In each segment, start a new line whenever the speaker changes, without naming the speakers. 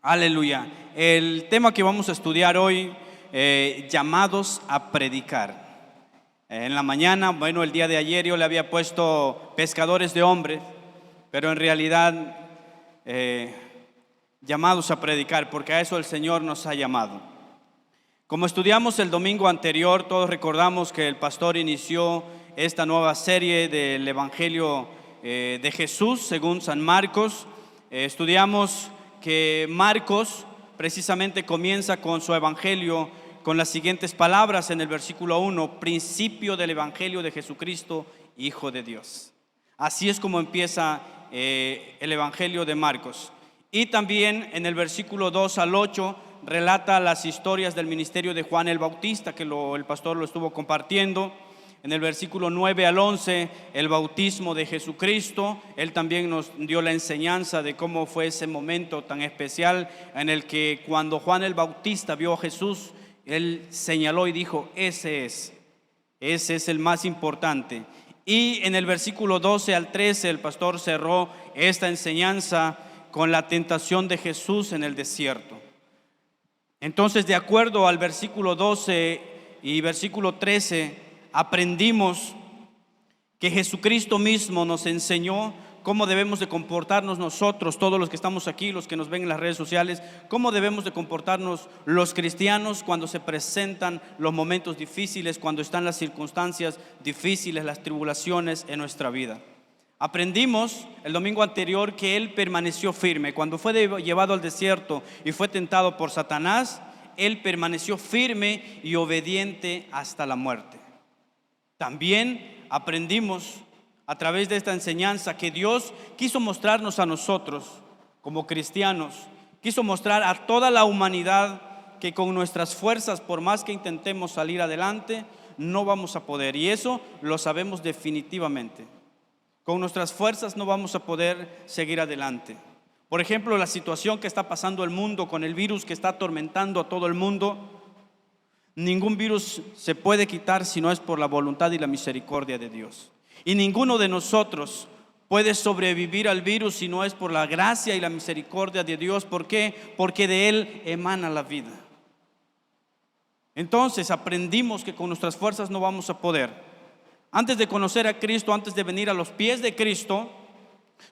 Aleluya. El tema que vamos a estudiar hoy, llamados a predicar. En la mañana, el día de ayer yo le había puesto pescadores de hombres, pero en realidad llamados a predicar, porque a eso el Señor nos ha llamado. Como estudiamos el domingo anterior, todos recordamos que el pastor inició esta nueva serie del Evangelio de Jesús según San Marcos. Estudiamos que Marcos precisamente comienza con su evangelio con las siguientes palabras en el versículo 1: principio del evangelio de Jesucristo, Hijo de Dios. Así es como empieza el evangelio de Marcos. Y también en el versículo 2 al 8 relata las historias del ministerio de Juan el Bautista, que el pastor lo estuvo compartiendo. En el versículo 9 al 11, el bautismo de Jesucristo. Él también nos dio la enseñanza de cómo fue ese momento tan especial en el que cuando Juan el Bautista vio a Jesús, él señaló y dijo: ese es el más importante. Y en el versículo 12 al 13, el pastor cerró esta enseñanza con la tentación de Jesús en el desierto. Entonces, de acuerdo al versículo 12 y versículo 13, aprendimos que Jesucristo mismo nos enseñó cómo debemos de comportarnos nosotros, todos los que estamos aquí, los que nos ven en las redes sociales, cómo debemos de comportarnos los cristianos cuando se presentan los momentos difíciles, cuando están las circunstancias difíciles, las tribulaciones en nuestra vida. Aprendimos el domingo anterior que Él permaneció firme. Cuando fue llevado al desierto y fue tentado por Satanás, Él permaneció firme y obediente hasta la muerte. También aprendimos a través de esta enseñanza que Dios quiso mostrarnos a nosotros como cristianos, quiso mostrar a toda la humanidad que con nuestras fuerzas, por más que intentemos salir adelante, no vamos a poder. Y eso lo sabemos definitivamente. Con nuestras fuerzas no vamos a poder seguir adelante. Por ejemplo, la situación que está pasando el mundo con el virus que está atormentando a todo el mundo. Ningún virus se puede quitar si no es por la voluntad y la misericordia de Dios. Y ninguno de nosotros puede sobrevivir al virus si no es por la gracia y la misericordia de Dios. ¿Por qué? Porque de Él emana la vida. Entonces aprendimos que con nuestras fuerzas no vamos a poder. Antes de conocer a Cristo, antes de venir a los pies de Cristo,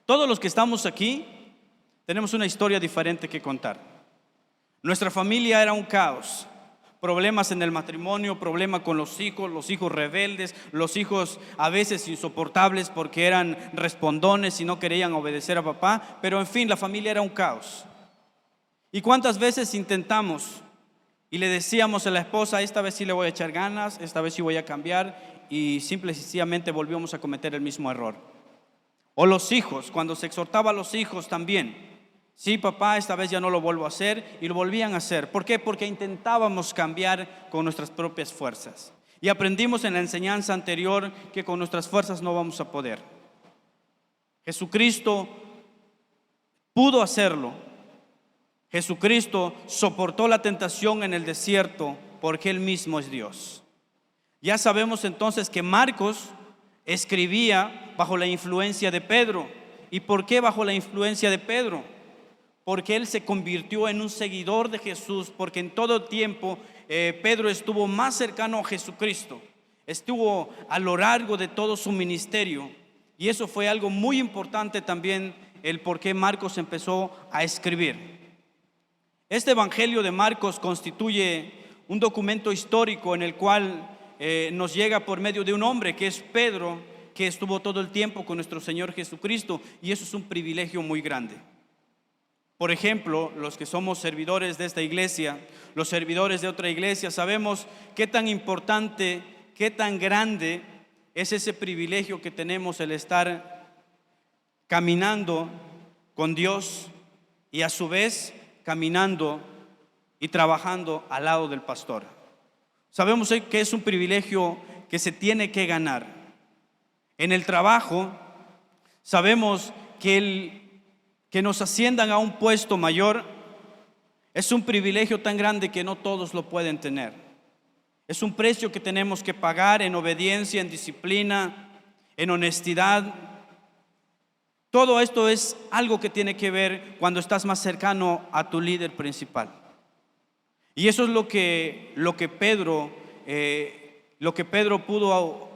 todos los que estamos aquí tenemos una historia diferente que contar. Nuestra familia era un caos. Problemas en el matrimonio, problema con los hijos rebeldes, los hijos a veces insoportables porque eran respondones y no querían obedecer a papá. Pero en fin, la familia era un caos. ¿Y cuántas veces intentamos y le decíamos a la esposa: esta vez sí le voy a echar ganas, esta vez sí voy a cambiar? Y simple y sencillamente volvíamos a cometer el mismo error. O los hijos, cuando se exhortaba a los hijos también: sí, papá, esta vez ya no lo vuelvo a hacer. Y lo volvían a hacer. ¿Por qué? Porque intentábamos cambiar con nuestras propias fuerzas. Y aprendimos en la enseñanza anterior que con nuestras fuerzas no vamos a poder. Jesucristo pudo hacerlo. Jesucristo soportó la tentación en el desierto porque Él mismo es Dios. Ya sabemos entonces que Marcos escribía bajo la influencia de Pedro. ¿Y por qué bajo la influencia de Pedro? Porque él se convirtió en un seguidor de Jesús, porque en todo tiempo Pedro estuvo más cercano a Jesucristo, estuvo a lo largo de todo su ministerio. Y eso fue algo muy importante también, el por qué Marcos empezó a escribir. Este evangelio de Marcos constituye un documento histórico en el cual nos llega por medio de un hombre que es Pedro, que estuvo todo el tiempo con nuestro Señor Jesucristo. Y eso es un privilegio muy grande. Por ejemplo, los que somos servidores de esta iglesia, los servidores de otra iglesia, sabemos qué tan importante, qué tan grande es ese privilegio que tenemos, el estar caminando con Dios y a su vez caminando y trabajando al lado del pastor. Sabemos que es un privilegio que se tiene que ganar. En el trabajo sabemos que nos asciendan a un puesto mayor es un privilegio tan grande que no todos lo pueden tener. Es un precio que tenemos que pagar en obediencia, en disciplina, en honestidad. Todo esto es algo que tiene que ver cuando estás más cercano a tu líder principal. Y eso es lo que Pedro pudo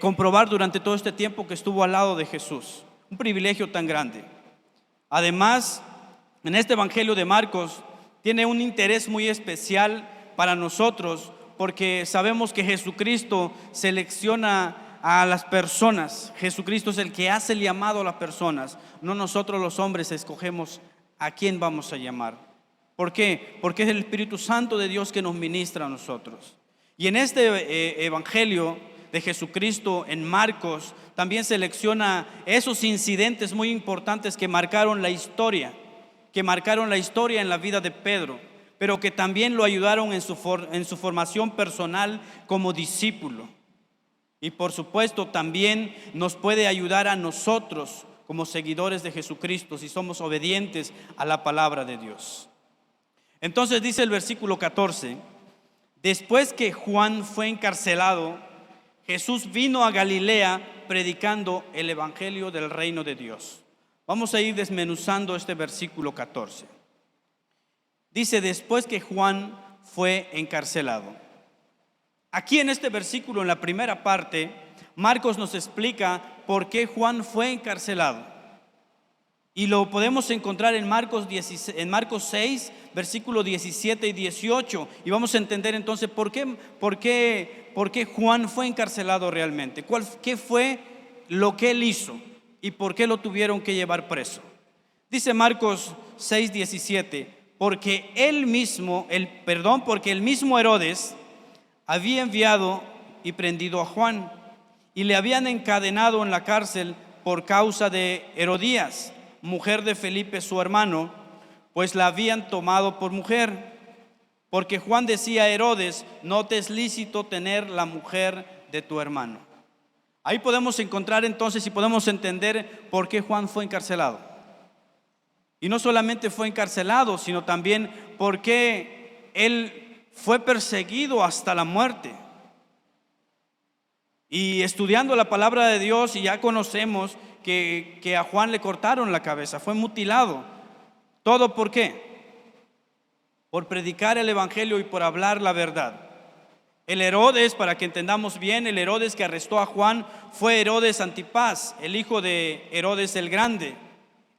comprobar durante todo este tiempo que estuvo al lado de Jesús. Un privilegio tan grande. Además, en este Evangelio de Marcos tiene un interés muy especial para nosotros, porque sabemos que Jesucristo selecciona a las personas. Jesucristo es el que hace el llamado a las personas. No nosotros los hombres escogemos a quién vamos a llamar. ¿Por qué? Porque es el Espíritu Santo de Dios que nos ministra a nosotros. Y en este Evangelio de Jesucristo en Marcos también selecciona esos incidentes muy importantes que marcaron la historia en la vida de Pedro, pero que también lo ayudaron en su formación personal como discípulo. Y por supuesto también nos puede ayudar a nosotros como seguidores de Jesucristo si somos obedientes a la palabra de Dios. Entonces dice el versículo 14: después que Juan fue encarcelado, Jesús vino a Galilea predicando el evangelio del reino de Dios. Vamos a ir desmenuzando este versículo 14. Dice: después que Juan fue encarcelado. Aquí en este versículo, en la primera parte, Marcos nos explica por qué Juan fue encarcelado. Y lo podemos encontrar en Marcos 6, versículos 17 y 18. Y vamos a entender entonces por qué Juan fue encarcelado realmente. ¿Qué fue lo que él hizo y por qué lo tuvieron que llevar preso? Dice Marcos 6, 17: porque el mismo Herodes había enviado y prendido a Juan, y le habían encadenado en la cárcel por causa de Herodías, mujer de Felipe su hermano, pues la habían tomado por mujer. Porque Juan decía a Herodes: no te es lícito tener la mujer de tu hermano. Ahí podemos encontrar entonces y podemos entender por qué Juan fue encarcelado. Y no solamente fue encarcelado, sino también porque él fue perseguido hasta la muerte. Y estudiando la palabra de Dios, y ya conocemos que a Juan le cortaron la cabeza, fue mutilado. ¿Todo por qué? Por predicar el evangelio y por hablar la verdad. El Herodes, para que entendamos bien, el Herodes que arrestó a Juan fue Herodes Antipas, el hijo de Herodes el Grande.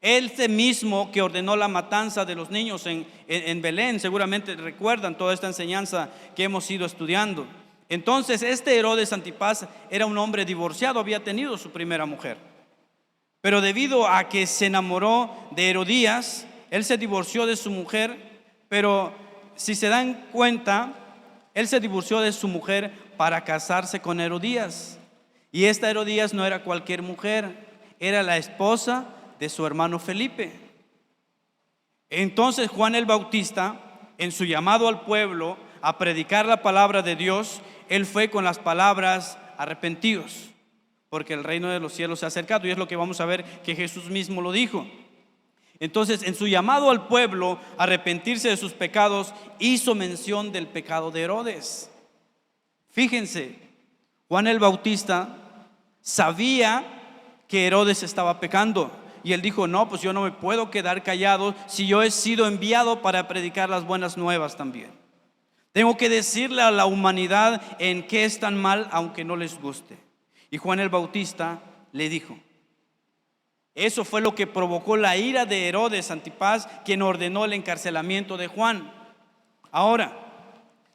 Este mismo que ordenó la matanza de los niños en Belén. Seguramente recuerdan toda esta enseñanza que hemos ido estudiando. Entonces este Herodes Antipas era un hombre divorciado, había tenido su primera mujer. Pero debido a que se enamoró de Herodías, él se divorció de su mujer. Pero si se dan cuenta, él se divorció de su mujer para casarse con Herodías. Y esta Herodías no era cualquier mujer, era la esposa de su hermano Felipe. Entonces Juan el Bautista, en su llamado al pueblo a predicar la palabra de Dios, él fue con las palabras: arrepentidos, porque el reino de los cielos se ha acercado. Y es lo que vamos a ver que Jesús mismo lo dijo. Entonces, en su llamado al pueblo a arrepentirse de sus pecados, hizo mención del pecado de Herodes. Fíjense, Juan el Bautista sabía que Herodes estaba pecando, y él dijo: no, pues yo no me puedo quedar callado si yo he sido enviado para predicar las buenas nuevas también. Tengo que decirle a la humanidad en qué están mal, aunque no les guste. Y Juan el Bautista le dijo. Eso fue lo que provocó la ira de Herodes Antipas, quien ordenó el encarcelamiento de Juan. Ahora,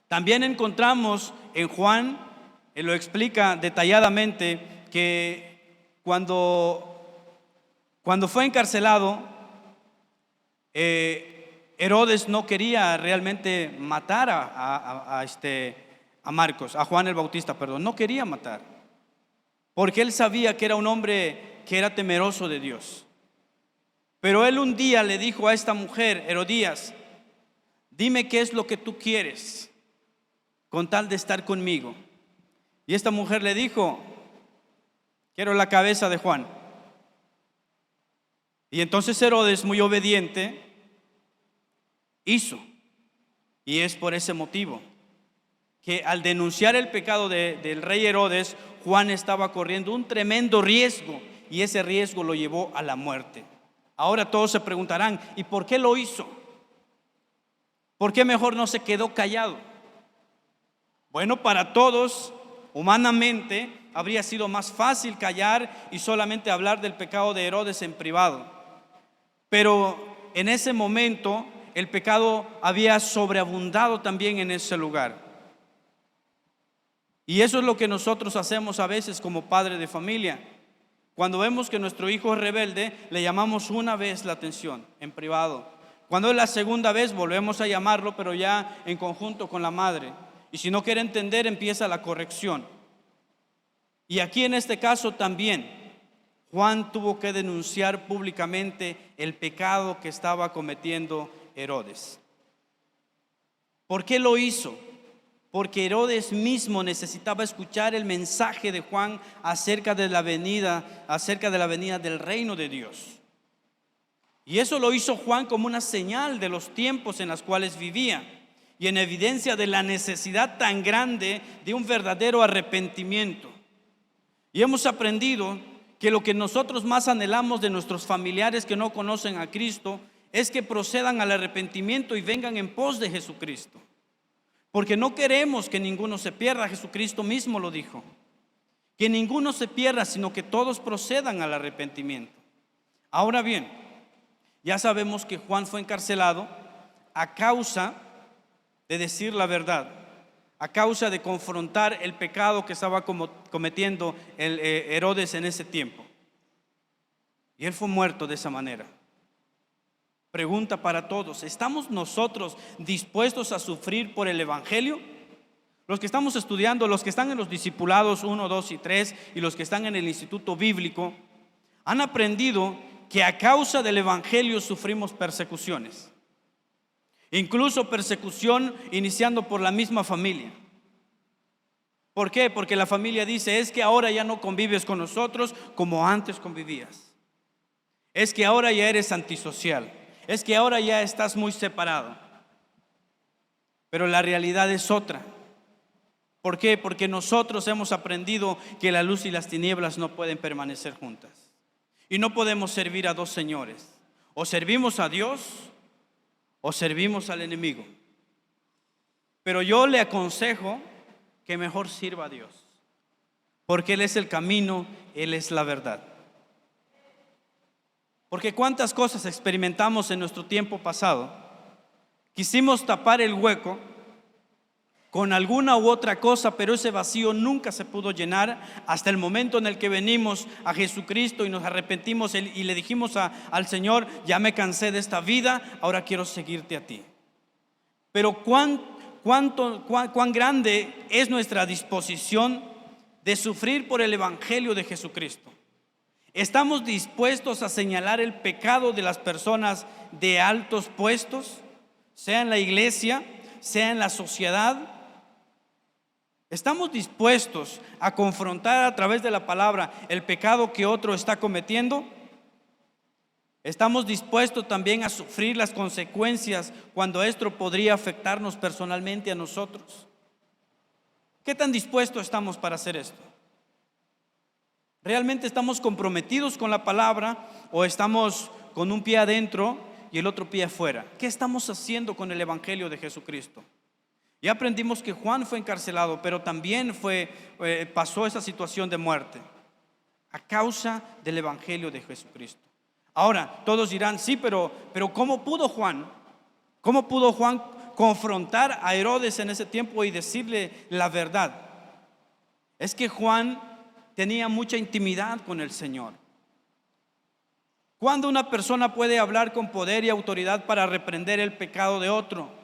también encontramos en Juan, él lo explica detalladamente, que cuando fue encarcelado, Herodes no quería realmente matar a Juan el Bautista, no quería matar, porque él sabía que era un hombre que era temeroso de Dios. Pero él un día le dijo a esta mujer, Herodías: dime qué es lo que tú quieres con tal de estar conmigo. Y esta mujer le dijo: quiero la cabeza de Juan. Y entonces Herodes, muy obediente, hizo. Y es por ese motivo que al denunciar el pecado del rey Herodes, Juan estaba corriendo un tremendo riesgo, y ese riesgo lo llevó a la muerte. Ahora todos se preguntarán, ¿y por qué lo hizo? ¿Por qué mejor no se quedó callado? Bueno, para todos, humanamente, habría sido más fácil callar y solamente hablar del pecado de Herodes en privado. Pero en ese momento el pecado había sobreabundado también en ese lugar. Y eso es lo que nosotros hacemos a veces como padre de familia. Cuando vemos que nuestro hijo es rebelde, le llamamos una vez la atención en privado. Cuando es la segunda vez, volvemos a llamarlo, pero ya en conjunto con la madre. Y si no quiere entender, empieza la corrección. Y aquí en este caso también, Juan tuvo que denunciar públicamente el pecado que estaba cometiendo Herodes. ¿Por qué lo hizo? Porque Herodes mismo necesitaba escuchar el mensaje de Juan acerca de la venida del reino de Dios. Y eso lo hizo Juan como una señal de los tiempos en los cuales vivía y en evidencia de la necesidad tan grande de un verdadero arrepentimiento. Y hemos aprendido que lo que nosotros más anhelamos de nuestros familiares que no conocen a Cristo es que procedan al arrepentimiento y vengan en pos de Jesucristo. Porque no queremos que ninguno se pierda. Jesucristo mismo lo dijo, que ninguno se pierda, sino que todos procedan al arrepentimiento. Ahora bien, ya sabemos que Juan fue encarcelado a causa de decir la verdad, a causa de confrontar el pecado que estaba cometiendo Herodes en ese tiempo. Y él fue muerto de esa manera. Pregunta para todos: ¿estamos nosotros dispuestos a sufrir por el evangelio? Los que estamos estudiando, los que están en los discipulados 1, 2 y 3 y los que están en el instituto bíblico, han aprendido que a causa del evangelio sufrimos persecuciones. Incluso persecución iniciando por la misma familia. ¿Por qué? Porque la familia dice: es que ahora ya no convives con nosotros como antes convivías. Es que ahora ya eres antisocial. Es que ahora ya estás muy separado. Pero la realidad es otra. ¿Por qué? Porque nosotros hemos aprendido que la luz y las tinieblas no pueden permanecer juntas. Y no podemos servir a dos señores. O servimos a Dios o servimos al enemigo. Pero yo le aconsejo que mejor sirva a Dios, porque Él es el camino, Él es la verdad. Porque cuántas cosas experimentamos en nuestro tiempo pasado. Quisimos tapar el hueco con alguna u otra cosa, pero ese vacío nunca se pudo llenar hasta el momento en el que venimos a Jesucristo y nos arrepentimos y le dijimos al Señor: ya me cansé de esta vida, ahora quiero seguirte a ti. Pero cuán grande es nuestra disposición de sufrir por el evangelio de Jesucristo. ¿Estamos dispuestos a señalar el pecado de las personas de altos puestos, sea en la iglesia, sea en la sociedad? ¿Estamos dispuestos a confrontar a través de la palabra el pecado que otro está cometiendo? ¿Estamos dispuestos también a sufrir las consecuencias cuando esto podría afectarnos personalmente a nosotros? ¿Qué tan dispuestos estamos para hacer esto? ¿Realmente estamos comprometidos con la palabra o estamos con un pie adentro y el otro pie afuera? ¿Qué estamos haciendo con el evangelio de Jesucristo? Ya aprendimos que Juan fue encarcelado, pero también pasó esa situación de muerte a causa del evangelio de Jesucristo. Ahora, todos dirán: sí, pero ¿cómo pudo Juan confrontar a Herodes en ese tiempo y decirle la verdad? Es que Juan tenía mucha intimidad con el Señor. ¿Cuándo una persona puede hablar con poder y autoridad para reprender el pecado de otro?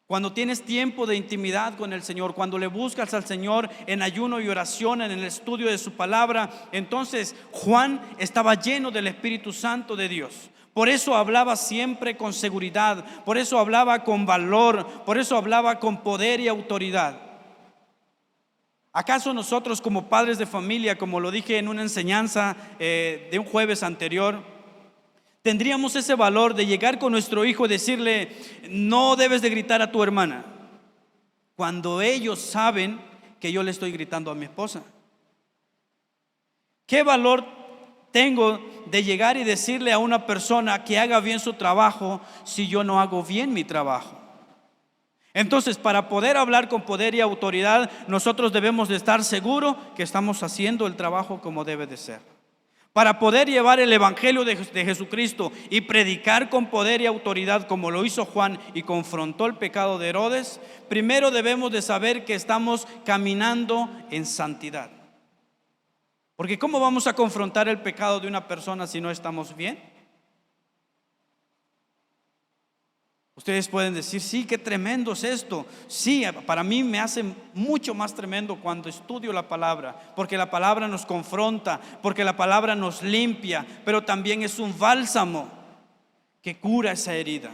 Cuando tienes tiempo de intimidad con el Señor, cuando le buscas al Señor en ayuno y oración, en el estudio de su palabra. Entonces Juan estaba lleno del Espíritu Santo de Dios. Por eso hablaba siempre con seguridad, por eso hablaba con valor, por eso hablaba con poder y autoridad. ¿Acaso nosotros como padres de familia, como lo dije en una enseñanza de un jueves anterior, tendríamos ese valor de llegar con nuestro hijo y decirle: no debes de gritar a tu hermana, cuando ellos saben que yo le estoy gritando a mi esposa? ¿Qué valor tengo de llegar y decirle a una persona que haga bien su trabajo si yo no hago bien mi trabajo? Entonces, para poder hablar con poder y autoridad, nosotros debemos de estar seguros que estamos haciendo el trabajo como debe de ser. Para poder llevar el evangelio de Jesucristo y predicar con poder y autoridad como lo hizo Juan y confrontó el pecado de Herodes, primero debemos de saber que estamos caminando en santidad. Porque ¿cómo vamos a confrontar el pecado de una persona si no estamos bien? Ustedes pueden decir, sí, qué tremendo es esto. Sí, para mí me hace mucho más tremendo cuando estudio la palabra, porque la palabra nos confronta, porque la palabra nos limpia, pero también es un bálsamo que cura esa herida.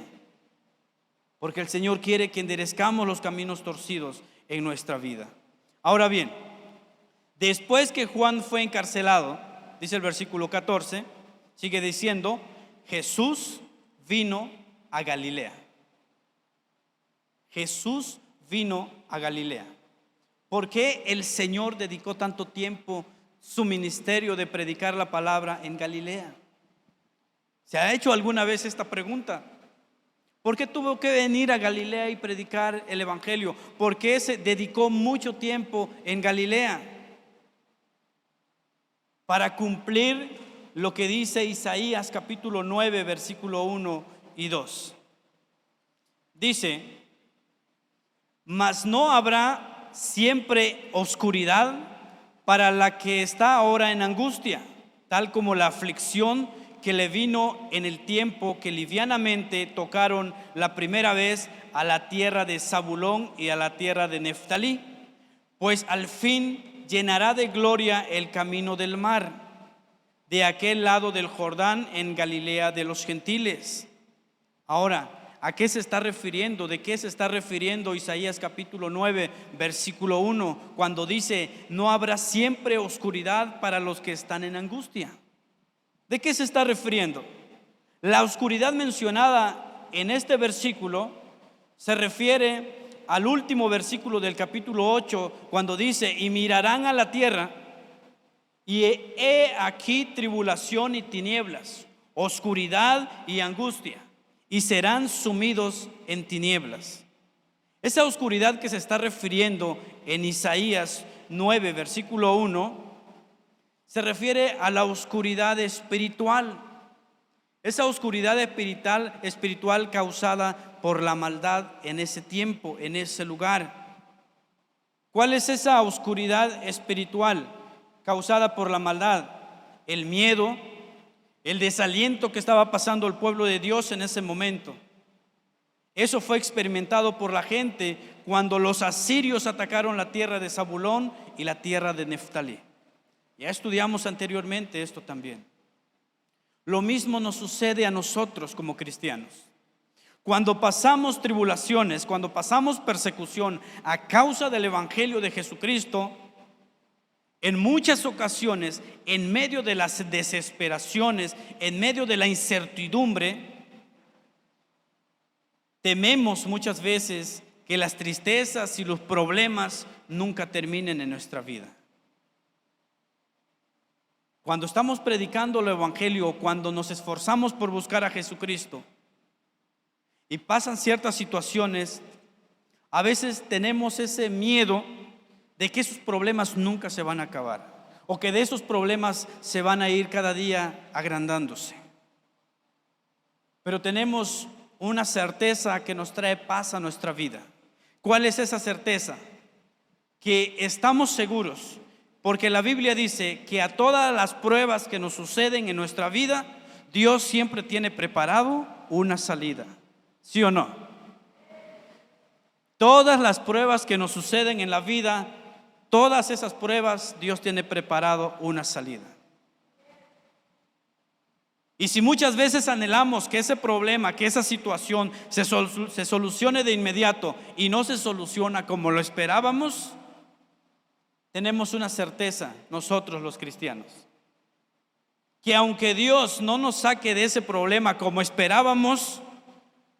Porque el Señor quiere que enderezcamos los caminos torcidos en nuestra vida. Ahora bien, después que Juan fue encarcelado, dice el versículo 14, sigue diciendo, Jesús vino a Galilea. Jesús vino a Galilea. ¿Por qué el Señor dedicó tanto tiempo su ministerio de predicar la palabra en Galilea? ¿Se ha hecho alguna vez esta pregunta? ¿Por qué tuvo que venir a Galilea y predicar el evangelio? ¿Por qué se dedicó mucho tiempo en Galilea? Para cumplir lo que dice Isaías capítulo 9 versículo 1 y 2. Dice, mas no habrá siempre oscuridad para la que está ahora en angustia, tal como la aflicción que le vino en el tiempo que livianamente tocaron la primera vez a la tierra de Zabulón y a la tierra de Neftalí, pues al fin llenará de gloria el camino del mar, de aquel lado del Jordán en Galilea de los gentiles. Ahora, ¿a qué se está refiriendo? ¿De qué se está refiriendo Isaías capítulo 9 versículo 1 cuando dice no habrá siempre oscuridad para los que están en angustia? ¿De qué se está refiriendo? La oscuridad mencionada en este versículo se refiere al último versículo del capítulo 8 cuando dice y mirarán a la tierra y he aquí tribulación y tinieblas, oscuridad y angustia, y serán sumidos en tinieblas. Esa oscuridad que se está refiriendo en Isaías 9 versículo 1 se refiere a la oscuridad espiritual. Esa oscuridad espiritual causada por la maldad en ese tiempo, en ese lugar. ¿Cuál es esa oscuridad espiritual causada por la maldad? El miedo, el desaliento que estaba pasando el pueblo de Dios en ese momento. Eso fue experimentado por la gente cuando los asirios atacaron la tierra de Zabulón y la tierra de Neftalí. Ya estudiamos anteriormente esto también. Lo mismo nos sucede a nosotros como cristianos. Cuando pasamos tribulaciones, cuando pasamos persecución a causa del evangelio de Jesucristo, en muchas ocasiones, en medio de las desesperaciones, en medio de la incertidumbre, tememos muchas veces que las tristezas y los problemas nunca terminen en nuestra vida. Cuando estamos predicando el evangelio, cuando nos esforzamos por buscar a Jesucristo y pasan ciertas situaciones, a veces tenemos ese miedo de que esos problemas nunca se van a acabar o que de esos problemas se van a ir cada día agrandándose. Pero tenemos una certeza que nos trae paz a nuestra vida. ¿Cuál es esa certeza? Que estamos seguros, porque la Biblia dice que a todas las pruebas que nos suceden en nuestra vida, Dios siempre tiene preparado una salida. ¿Sí o no? Todas las pruebas que nos suceden en la vida, todas esas pruebas, Dios tiene preparado una salida. Y si muchas veces anhelamos que ese problema, que esa situación se solucione de inmediato y no se soluciona como lo esperábamos, tenemos una certeza nosotros los cristianos, que aunque Dios no nos saque de ese problema como esperábamos,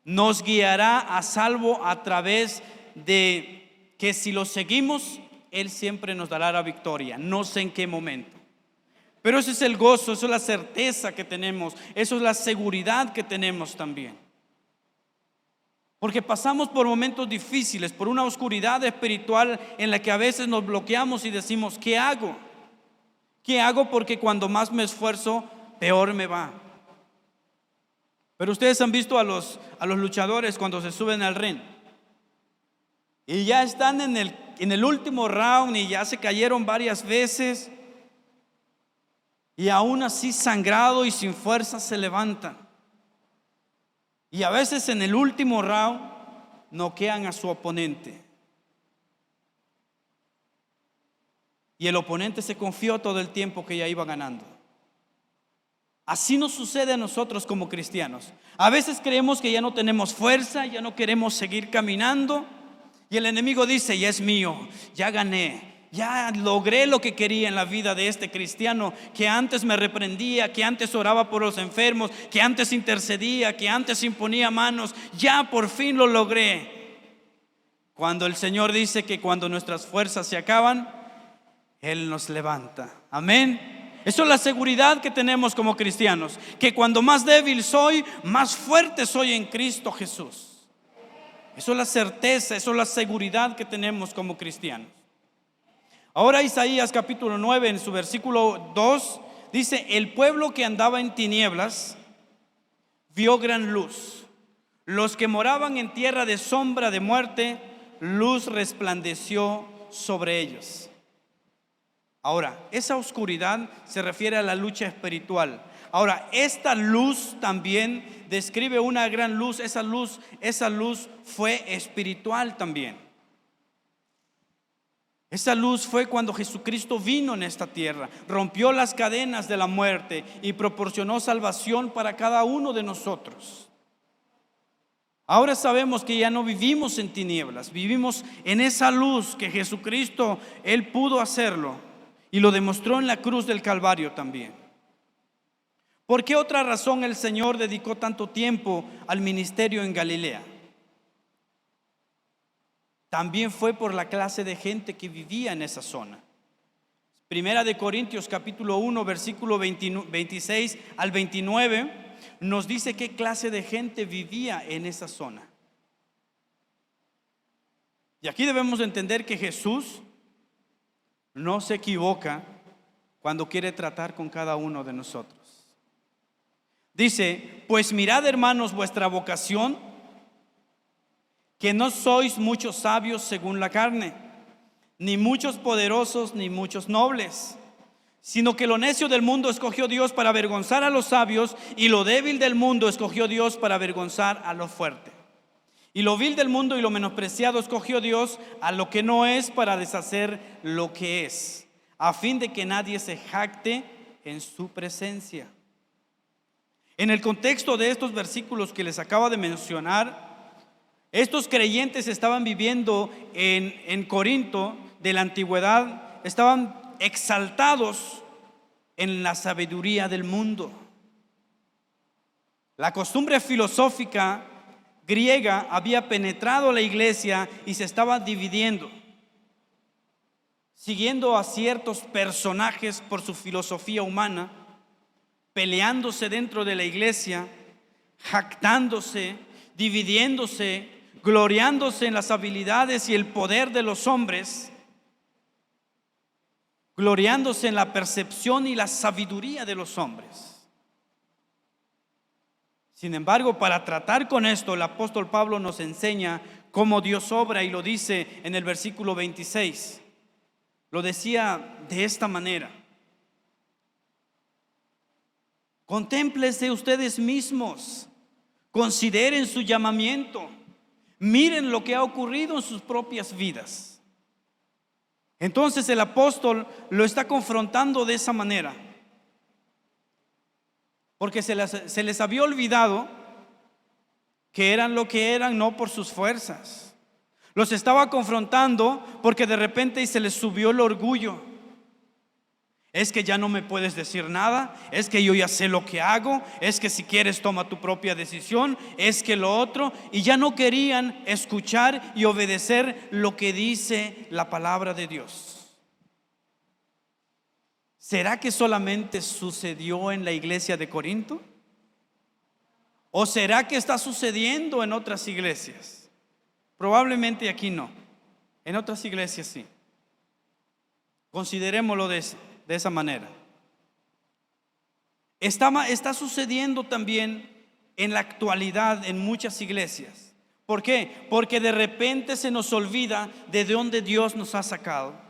nos guiará a salvo a través de que si lo seguimos, Él siempre nos dará la victoria. No sé en qué momento, Pero ese es el gozo, eso es la certeza que tenemos, eso es la seguridad que tenemos también. Porque pasamos por momentos difíciles, por una oscuridad espiritual en la que a veces nos bloqueamos y decimos, ¿qué hago? ¿Qué hago? Porque cuando más me esfuerzo, peor me va. Pero ustedes han visto a los luchadores cuando se suben al ring y ya están en el último round y ya se cayeron varias veces y aún así sangrado y sin fuerza se levantan. Y a veces en el último round noquean a su oponente. Y el oponente se confió todo el tiempo que ya iba ganando. Así nos sucede a nosotros como cristianos. A veces creemos que ya no tenemos fuerza, ya no queremos seguir caminando. Y el enemigo dice, ya es mío, ya gané. Ya logré lo que quería en la vida de este cristiano que antes me reprendía, que antes oraba por los enfermos, que antes intercedía, que antes imponía manos. Ya por fin lo logré. Cuando el Señor dice que cuando nuestras fuerzas se acaban, Él nos levanta. Amén. Eso es la seguridad que tenemos como cristianos, que cuando más débil soy, más fuerte soy en Cristo Jesús. Eso es la certeza, eso es la seguridad que tenemos como cristianos. Ahora Isaías capítulo 9 en su versículo 2 dice, el pueblo que andaba en tinieblas vio gran luz. Los que moraban en tierra de sombra de muerte, luz resplandeció sobre ellos. Ahora, esa oscuridad se refiere a la lucha espiritual. Ahora, esta luz también describe una gran luz. Esa luz fue espiritual también. Esa luz fue cuando Jesucristo vino en esta tierra, rompió las cadenas de la muerte y proporcionó salvación para cada uno de nosotros. Ahora sabemos que ya no vivimos en tinieblas, vivimos en esa luz que Jesucristo, Él pudo hacerlo y lo demostró en la cruz del Calvario también. ¿Por qué otra razón el Señor dedicó tanto tiempo al ministerio en Galilea? También fue por la clase de gente que vivía en esa zona. Primera de Corintios capítulo 1 versículo 26 al 29 nos dice qué clase de gente vivía en esa zona. Y aquí debemos entender que Jesús no se equivoca cuando quiere tratar con cada uno de nosotros. Dice, pues mirad, hermanos, vuestra vocación, que no sois muchos sabios según la carne, ni muchos poderosos, ni muchos nobles, sino que lo necio del mundo escogió Dios para avergonzar a los sabios, y lo débil del mundo escogió Dios para avergonzar a lo fuerte. Y lo vil del mundo y lo menospreciado escogió Dios, a lo que no es, para deshacer lo que es, a fin de que nadie se jacte en su presencia. En el contexto de estos versículos que les acabo de mencionar, estos creyentes estaban viviendo en Corinto de la antigüedad, estaban exaltados en la sabiduría del mundo. La costumbre filosófica griega había penetrado la iglesia y se estaba dividiendo, siguiendo a ciertos personajes por su filosofía humana, peleándose dentro de la iglesia, jactándose, dividiéndose, gloriándose en las habilidades y el poder de los hombres, gloriándose en la percepción y la sabiduría de los hombres. Sin embargo, para tratar con esto, el apóstol Pablo nos enseña cómo Dios obra, y lo dice en el versículo 26. Lo decía de esta manera: contémplense ustedes mismos, consideren su llamamiento, miren lo que ha ocurrido en sus propias vidas. Entonces el apóstol lo está confrontando de esa manera, porque se les había olvidado que eran lo que eran no por sus fuerzas. Los estaba confrontando porque de repente se les subió el orgullo. Es que ya no me puedes decir nada, es que yo ya sé lo que hago, es que si quieres toma tu propia decisión, es que lo otro, y ya no querían escuchar y obedecer lo que dice la palabra de Dios. ¿Será que solamente sucedió en la iglesia de Corinto? ¿O será que está sucediendo en otras iglesias? Probablemente aquí no, en otras iglesias sí. Considerémoslo de esa manera. Está sucediendo también en la actualidad en muchas iglesias. ¿Por qué? Porque de repente se nos olvida de dónde Dios nos ha sacado.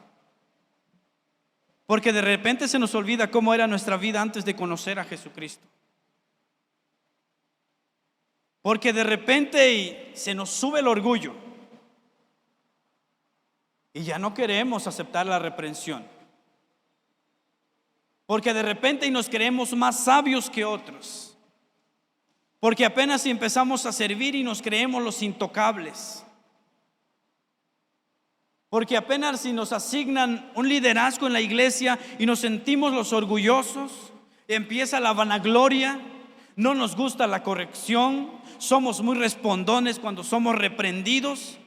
Porque de repente se nos olvida cómo era nuestra vida antes de conocer a Jesucristo. Porque de repente se nos sube el orgullo y ya no queremos aceptar la reprensión. Porque de repente nos creemos más sabios que otros. Porque apenas empezamos a servir y nos creemos los intocables. Porque apenas si nos asignan un liderazgo en la iglesia y nos sentimos los orgullosos, empieza la vanagloria, no nos gusta la corrección, somos muy respondones cuando somos reprendidos.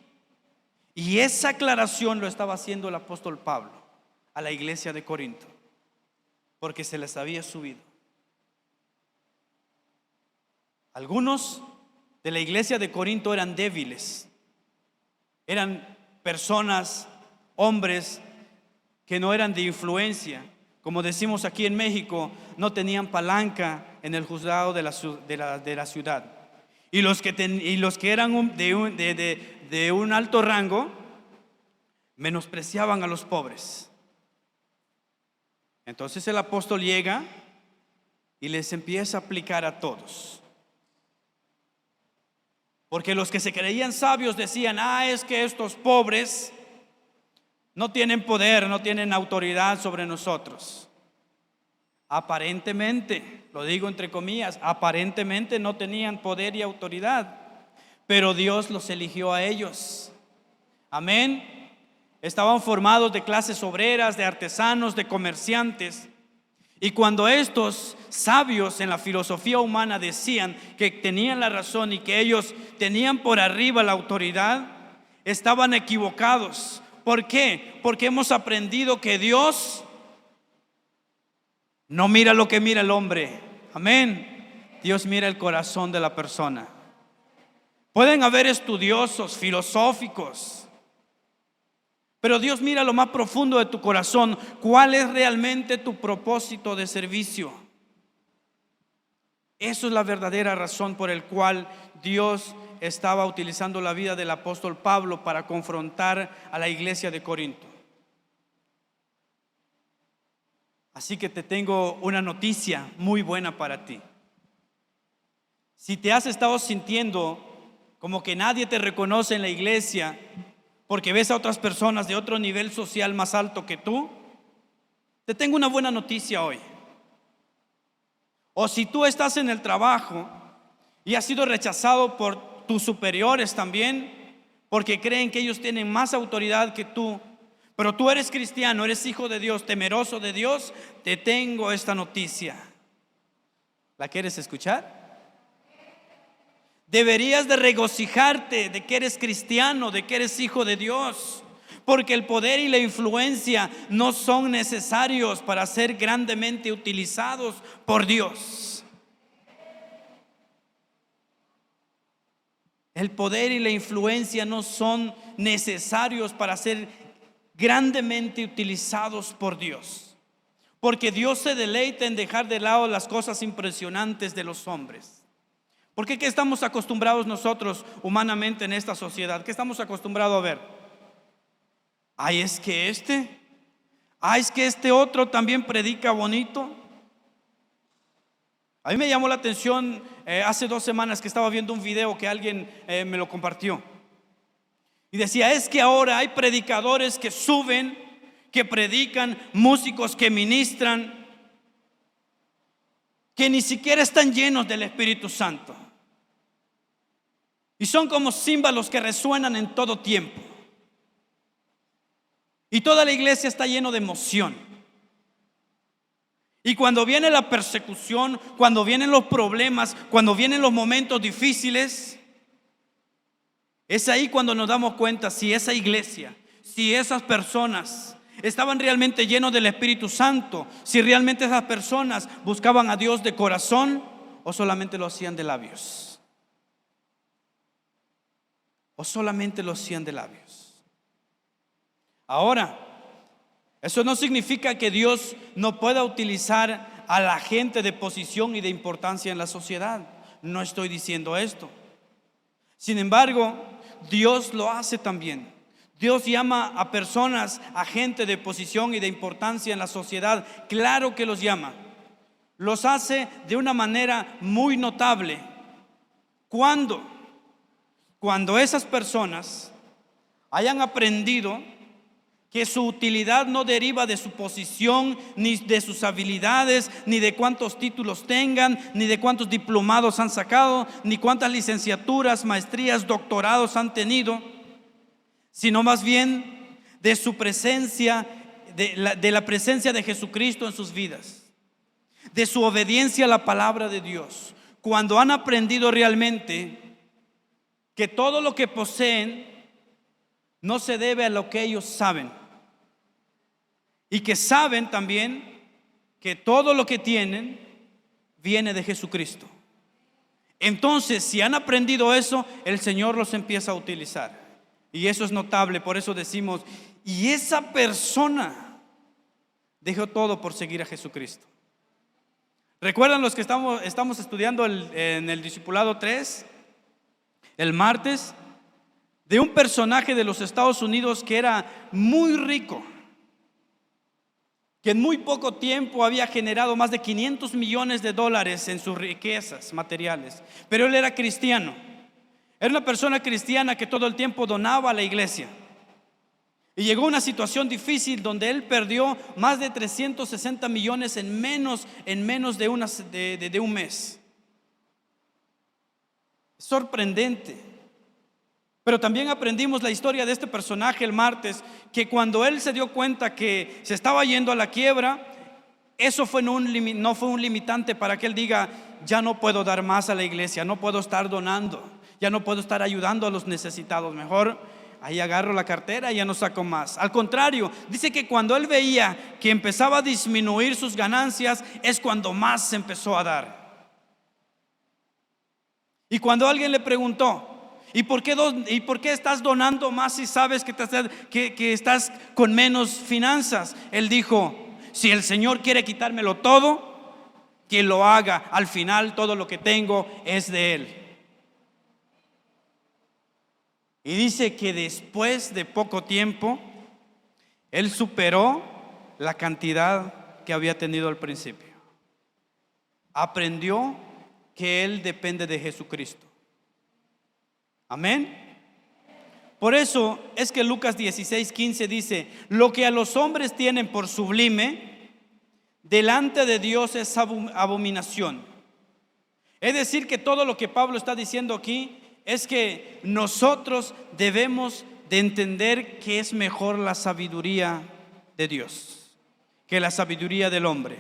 Y esa aclaración lo estaba haciendo el apóstol Pablo a la iglesia de Corinto, porque se les había subido. Algunos de la iglesia de Corinto eran débiles, eran personas, hombres que no eran de influencia. Como decimos aquí en México, no tenían palanca en el juzgado de la ciudad. Y los que eran de un alto rango menospreciaban a los pobres. Entonces el apóstol llega y les empieza a aplicar a todos. Porque los que se creían sabios decían: es que estos pobres no tienen poder, no tienen autoridad sobre nosotros. Aparentemente, lo digo entre comillas, aparentemente no tenían poder y autoridad, pero Dios los eligió a ellos. Amén. Estaban formados de clases obreras, de artesanos, de comerciantes. Y cuando estos sabios en la filosofía humana decían que tenían la razón y que ellos tenían por arriba la autoridad, estaban equivocados. ¿Por qué? Porque hemos aprendido que Dios no mira lo que mira el hombre. Amén. Dios mira el corazón de la persona. Pueden haber estudiosos, filosóficos, pero Dios mira lo más profundo de tu corazón. ¿Cuál es realmente tu propósito de servicio? Eso es la verdadera razón por el cual Dios estaba utilizando la vida del apóstol Pablo para confrontar a la iglesia de Corinto. Así que te tengo una noticia muy buena para ti. Si te has estado sintiendo como que nadie te reconoce en la iglesia, porque ves a otras personas de otro nivel social más alto que tú, te tengo una buena noticia hoy. O si tú estás en el trabajo y has sido rechazado por tus superiores también, porque creen que ellos tienen más autoridad que tú, pero tú eres cristiano, eres hijo de Dios, temeroso de Dios, te tengo esta noticia. ¿La quieres escuchar? Deberías de regocijarte de que eres cristiano, de que eres hijo de Dios, porque el poder y la influencia no son necesarios para ser grandemente utilizados por Dios. El poder y la influencia no son necesarios para ser grandemente utilizados por Dios, porque Dios se deleita en dejar de lado las cosas impresionantes de los hombres. Porque ¿qué estamos acostumbrados nosotros humanamente en esta sociedad? ¿Qué estamos acostumbrados a ver? Es que este otro también predica bonito. A mí me llamó la atención hace 2 semanas que estaba viendo un video que alguien me lo compartió. Y decía: es que ahora hay predicadores que suben, que predican, músicos que ministran, que ni siquiera están llenos del Espíritu Santo. Y son como címbalos que resuenan en todo tiempo. Y toda la iglesia está lleno de emoción. Y cuando viene la persecución, cuando vienen los problemas, cuando vienen los momentos difíciles, es ahí cuando nos damos cuenta si esa iglesia, si esas personas estaban realmente llenos del Espíritu Santo, si realmente esas personas buscaban a Dios de corazón o solamente lo hacían de labios. O solamente lo hacían de labios. Ahora, eso no significa que Dios no pueda utilizar a la gente de posición y de importancia en la sociedad. No estoy diciendo esto. Sin embargo, Dios lo hace también. Dios llama a personas, a gente de posición y de importancia en la sociedad. Claro que los llama. Los hace de una manera muy notable. ¿Cuándo? Cuando esas personas hayan aprendido que su utilidad no deriva de su posición, ni de sus habilidades, ni de cuántos títulos tengan, ni de cuántos diplomados han sacado, ni cuántas licenciaturas, maestrías, doctorados han tenido, sino más bien de su presencia, de la presencia de Jesucristo en sus vidas, de su obediencia a la palabra de Dios. Cuando han aprendido realmente que todo lo que poseen no se debe a lo que ellos saben, y que saben también que todo lo que tienen viene de Jesucristo. Entonces, si han aprendido eso, el Señor los empieza a utilizar. Y eso es notable, por eso decimos, y esa persona dejó todo por seguir a Jesucristo. ¿Recuerdan los que estamos estudiando en el Discipulado 3, el martes, de un personaje de los Estados Unidos que era muy rico, que en muy poco tiempo había generado más de $500 millones en sus riquezas materiales? Pero él era cristiano. Era una persona cristiana que todo el tiempo donaba a la iglesia. Y llegó una situación difícil donde él perdió más de 360 millones en menos de un mes. Sorprendente. Pero también aprendimos la historia de este personaje el martes, que cuando él se dio cuenta que se estaba yendo a la quiebra, eso no fue un limitante para que él diga: ya no puedo dar más a la iglesia, no puedo estar donando, ya no puedo estar ayudando a los necesitados, mejor ahí agarro la cartera y ya no saco más. Al contrario, dice que cuando él veía que empezaba a disminuir sus ganancias, es cuando más se empezó a dar. Y cuando alguien le preguntó: ¿y por qué estás donando más si sabes que estás con menos finanzas? Él dijo: si el Señor quiere quitármelo todo, que lo haga. Al final todo lo que tengo es de Él. Y dice que después de poco tiempo, él superó la cantidad que había tenido al principio. Aprendió que él depende de Jesucristo. Amén. Por eso es que Lucas 16:15 dice: lo que a los hombres tienen por sublime, delante de Dios es abominación. Es decir, que todo lo que Pablo está diciendo aquí es que nosotros debemos de entender que es mejor la sabiduría de Dios que la sabiduría del hombre.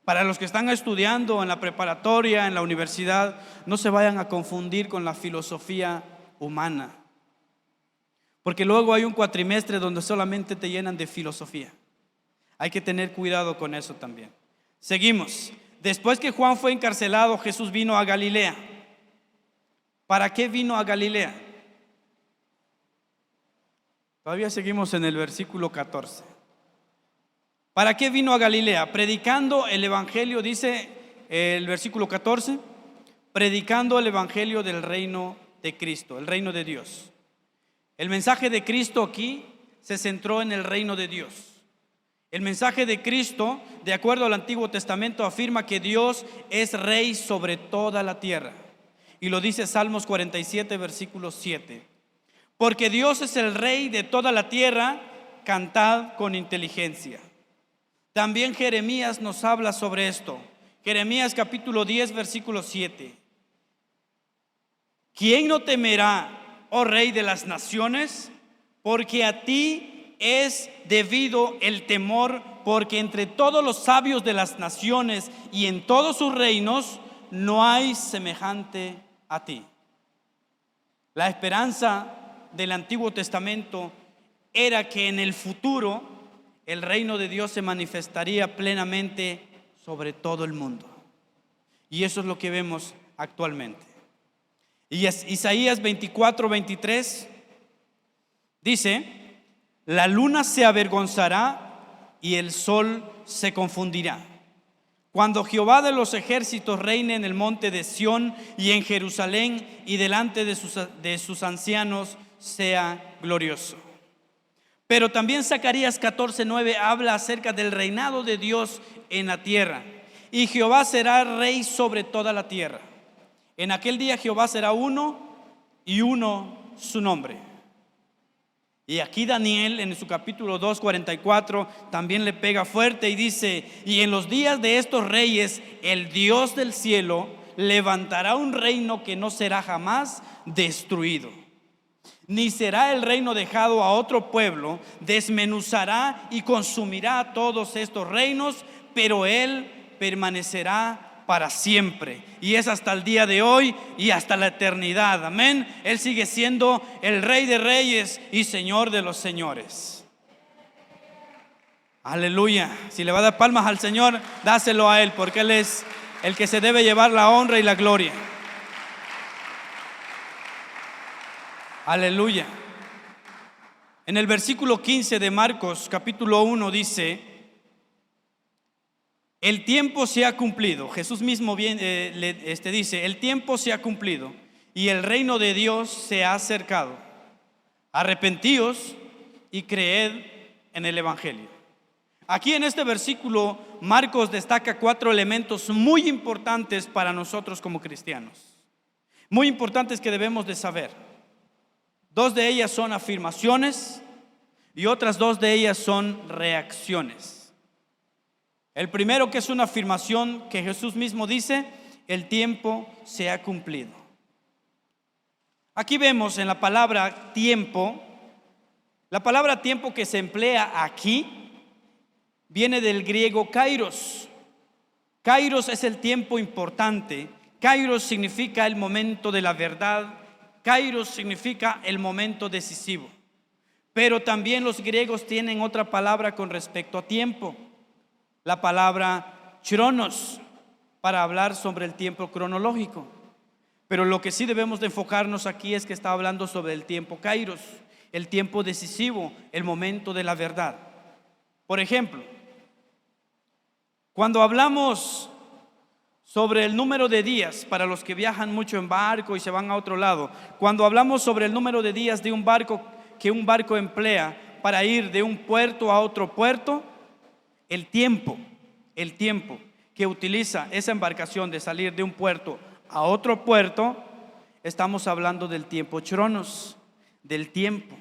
Para los que están estudiando en la preparatoria, en la universidad, no se vayan a confundir con la filosofía humana, porque luego hay un cuatrimestre donde solamente te llenan de filosofía. Hay que tener cuidado con eso también. Seguimos. Después que Juan fue encarcelado, Jesús vino a Galilea. ¿Para qué vino a Galilea? Todavía seguimos en el versículo 14. ¿Para qué vino a Galilea? Predicando el evangelio, dice el versículo 14, predicando el evangelio del reino de Cristo, el reino de Dios. El mensaje de Cristo aquí se centró en el reino de Dios. El mensaje de Cristo, de acuerdo al Antiguo Testamento, afirma que Dios es rey sobre toda la tierra. Y lo dice Salmos 47, versículo 7. Porque Dios es el rey de toda la tierra, cantad con inteligencia. También Jeremías nos habla sobre esto. Jeremías capítulo 10, versículo 7. ¿Quién no temerá, oh rey de las naciones? Porque a ti es debido el temor, porque entre todos los sabios de las naciones y en todos sus reinos no hay semejante a ti. La esperanza del Antiguo Testamento era que en el futuro el reino de Dios se manifestaría plenamente sobre todo el mundo. Y eso es lo que vemos actualmente. Y Isaías 24:23 dice: la luna se avergonzará y el sol se confundirá, cuando Jehová de los ejércitos reine en el monte de Sión y en Jerusalén, y delante de sus ancianos sea glorioso. Pero también Zacarías 14:9 habla acerca del reinado de Dios en la tierra. Y Jehová será rey sobre toda la tierra. En aquel día Jehová será uno y uno su nombre. Y aquí Daniel en su capítulo 2:44 también le pega fuerte y dice: y en los días de estos reyes el Dios del cielo levantará un reino que no será jamás destruido, ni será el reino dejado a otro pueblo. Desmenuzará y consumirá todos estos reinos, pero él permanecerá para siempre, y es hasta el día de hoy y hasta la eternidad. Amén. Él sigue siendo el Rey de reyes y Señor de los señores. Aleluya. Si le va a dar palmas al Señor, dáselo a Él, porque Él es el que se debe llevar la honra y la gloria. Aleluya. En el versículo 15 de Marcos capítulo 1 dice: el tiempo se ha cumplido. Jesús mismo dice: el tiempo se ha cumplido y el reino de Dios se ha acercado. Arrepentíos y creed en el evangelio. Aquí en este versículo Marcos destaca 4 elementos muy importantes para nosotros como cristianos, muy importantes que debemos de saber. 2 de ellas son afirmaciones y otras 2 de ellas son reacciones. El primero, que es una afirmación que Jesús mismo dice: el tiempo se ha cumplido. Aquí vemos en la palabra tiempo, la palabra tiempo que se emplea aquí viene del griego kairos. Kairos es el tiempo importante. Kairos significa el momento de la verdad. Kairos significa el momento decisivo. Pero también los griegos tienen otra palabra con respecto a tiempo, la palabra chronos, para hablar sobre el tiempo cronológico. Pero lo que sí debemos de enfocarnos aquí es que está hablando sobre el tiempo kairos, el tiempo decisivo, el momento de la verdad. Por ejemplo, cuando hablamos sobre el número de días, para los que viajan mucho en barco y se van a otro lado, cuando hablamos sobre el número de días de un barco que un barco emplea para ir de un puerto a otro puerto, el tiempo que utiliza esa embarcación de salir de un puerto a otro puerto, estamos hablando del tiempo chronos, del tiempo.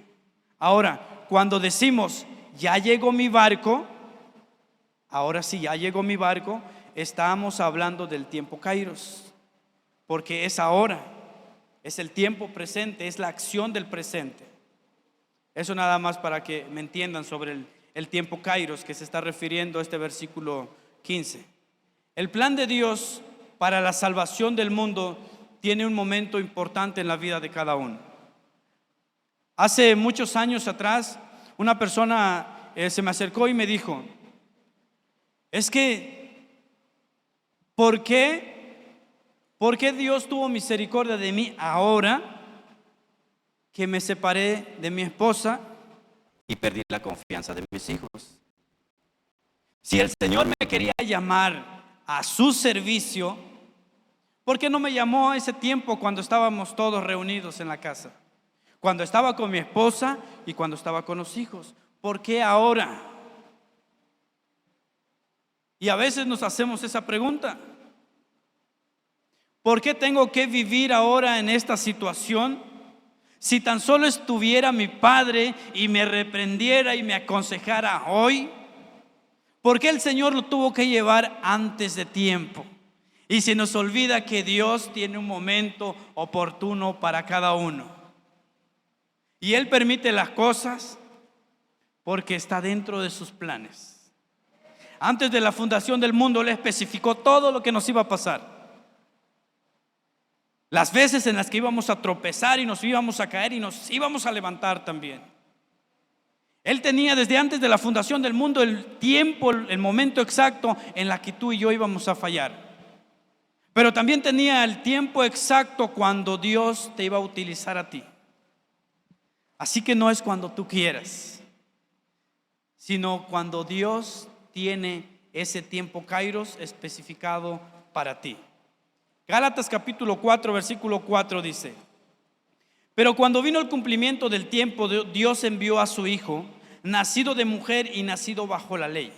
Ahora, cuando decimos ya llegó mi barco, ahora sí, ya llegó mi barco, estamos hablando del tiempo kairos, porque es ahora, es el tiempo presente, es la acción del presente. Eso nada más para que me entiendan sobre el tiempo kairos que se está refiriendo a este versículo 15. El plan de Dios para la salvación del mundo tiene un momento importante en la vida de cada uno. Hace muchos años atrás, una persona se me acercó y me dijo: es que, ¿por qué Dios tuvo misericordia de mí ahora que me separé de mi esposa y perdí la confianza de mis hijos? Si el Señor me quería llamar a su servicio, ¿por qué no me llamó a ese tiempo cuando estábamos todos reunidos en la casa? Cuando estaba con mi esposa y cuando estaba con los hijos. ¿Por qué ahora? Y a veces nos hacemos esa pregunta: ¿por qué tengo que vivir ahora en esta situación? Si tan solo estuviera mi padre y me reprendiera y me aconsejara hoy, ¿por qué el Señor lo tuvo que llevar antes de tiempo? Y se nos olvida que Dios tiene un momento oportuno para cada uno. Y Él permite las cosas porque está dentro de sus planes. Antes de la fundación del mundo, Él especificó todo lo que nos iba a pasar. Las veces en las que íbamos a tropezar y nos íbamos a caer y nos íbamos a levantar también. Él tenía desde antes de la fundación del mundo el tiempo, el momento exacto en la que tú y yo íbamos a fallar. Pero también tenía el tiempo exacto cuando Dios te iba a utilizar a ti. Así que no es cuando tú quieras, sino cuando Dios tiene ese tiempo kairos especificado para ti. Gálatas capítulo 4 versículo 4 dice: pero cuando vino el cumplimiento del tiempo, Dios envió a su Hijo, nacido de mujer y nacido bajo la ley.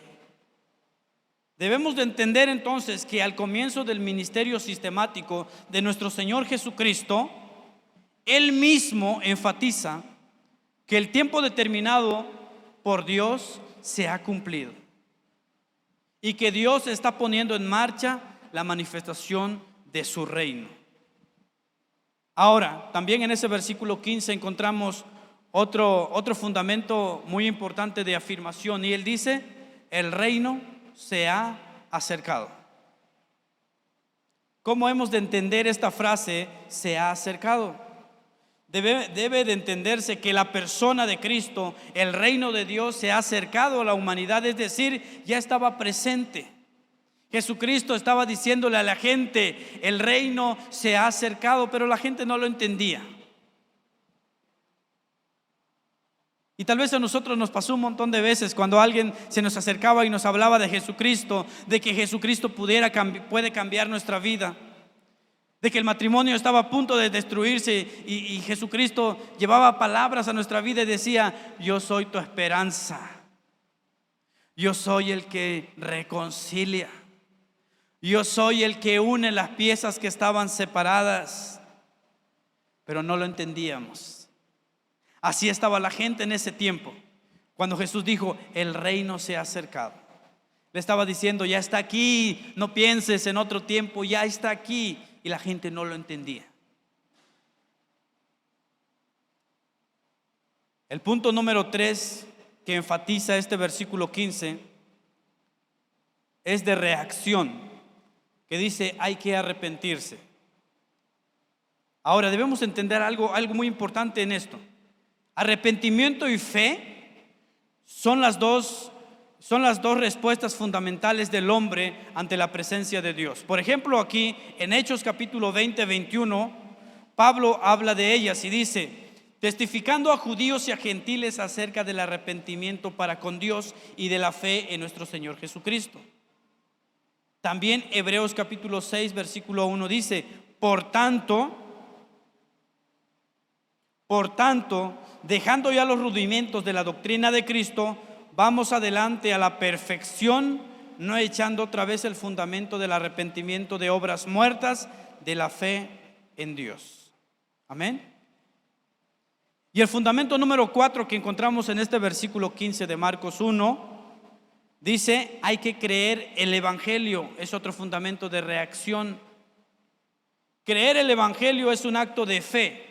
Debemos de entender entonces que al comienzo del ministerio sistemático de nuestro Señor Jesucristo, Él mismo enfatiza que el tiempo determinado por Dios se ha cumplido y que Dios está poniendo en marcha la manifestación de su reino. Ahora, también en ese versículo 15 encontramos otro fundamento muy importante de afirmación, y él dice: el reino se ha acercado. ¿Cómo hemos de entender esta frase, se ha acercado? Debe de entenderse que la persona de Cristo, el reino de Dios, se ha acercado a la humanidad, es decir, ya estaba presente. Jesucristo estaba diciéndole a la gente: el reino se ha acercado, pero la gente no lo entendía. Y tal vez a nosotros nos pasó un montón de veces cuando alguien se nos acercaba y nos hablaba de Jesucristo, de que Jesucristo puede cambiar nuestra vida, de que el matrimonio estaba a punto de destruirse y Jesucristo llevaba palabras a nuestra vida y decía: yo soy tu esperanza, yo soy el que reconcilia, yo soy el que une las piezas que estaban separadas. Pero no lo entendíamos. Así estaba la gente en ese tiempo, cuando Jesús dijo: el reino se ha acercado. Le estaba diciendo: ya está aquí, no pienses en otro tiempo, ya está aquí. Y la gente no lo entendía. El punto número 3 que enfatiza este versículo 15 es de reacción, que dice: hay que arrepentirse. Ahora debemos entender algo muy importante en esto. Arrepentimiento y fe son las dos respuestas fundamentales del hombre ante la presencia de Dios. Por ejemplo, aquí en Hechos capítulo 20-21, Pablo habla de ellas y dice: testificando a judíos y a gentiles acerca del arrepentimiento para con Dios y de la fe en nuestro Señor Jesucristo. También Hebreos capítulo 6 versículo 1 dice: por tanto, dejando ya los rudimentos de la doctrina de Cristo, vamos adelante a la perfección, no echando otra vez el fundamento del arrepentimiento de obras muertas, de la fe en Dios. Amén. Y el fundamento número 4 que encontramos en este versículo 15 de Marcos 1 dice: hay que creer el evangelio. Es otro fundamento de reacción. Creer el evangelio es un acto de fe.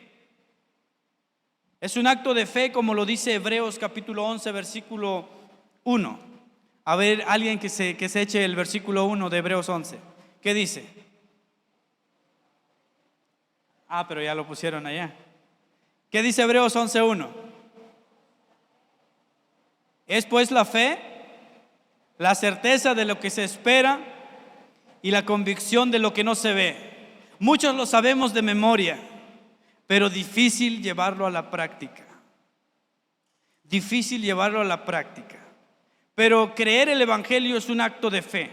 Es un acto de fe, como lo dice Hebreos capítulo 11 versículo 1. A ver, alguien que se eche el versículo 1 de Hebreos 11. ¿Qué dice? Pero ya lo pusieron allá. ¿Qué dice Hebreos 11:1? Es pues la fe, la certeza de lo que se espera y la convicción de lo que no se ve. Muchos lo sabemos de memoria, pero difícil llevarlo a la práctica. Difícil llevarlo a la práctica. Pero creer el evangelio es un acto de fe.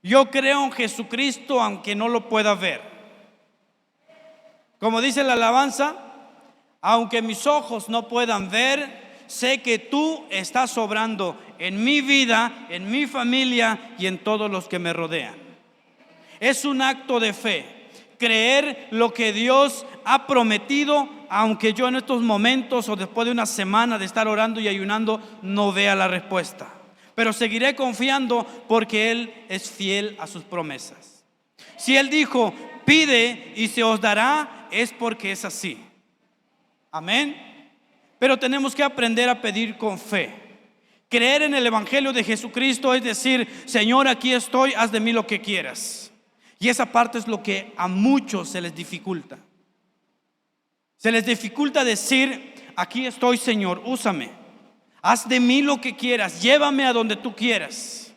Yo creo en Jesucristo aunque no lo pueda ver. Como dice la alabanza: aunque mis ojos no puedan ver, sé que tú estás obrando en mi vida, en mi familia y en todos los que me rodean. Es un acto de fe. Creer lo que Dios ha prometido, aunque yo en estos momentos o después de una semana de estar orando y ayunando no vea la respuesta. Pero seguiré confiando porque Él es fiel a sus promesas. Si Él dijo: pide y se os dará, es porque es así. Amén. Pero tenemos que aprender a pedir con fe. Creer en el evangelio de Jesucristo es decir: Señor, aquí estoy, haz de mí lo que quieras. Y esa parte es lo que a muchos se les dificulta. Se les dificulta decir: aquí estoy, Señor, úsame. haz de mí lo que quieras, llévame a donde tú quieras.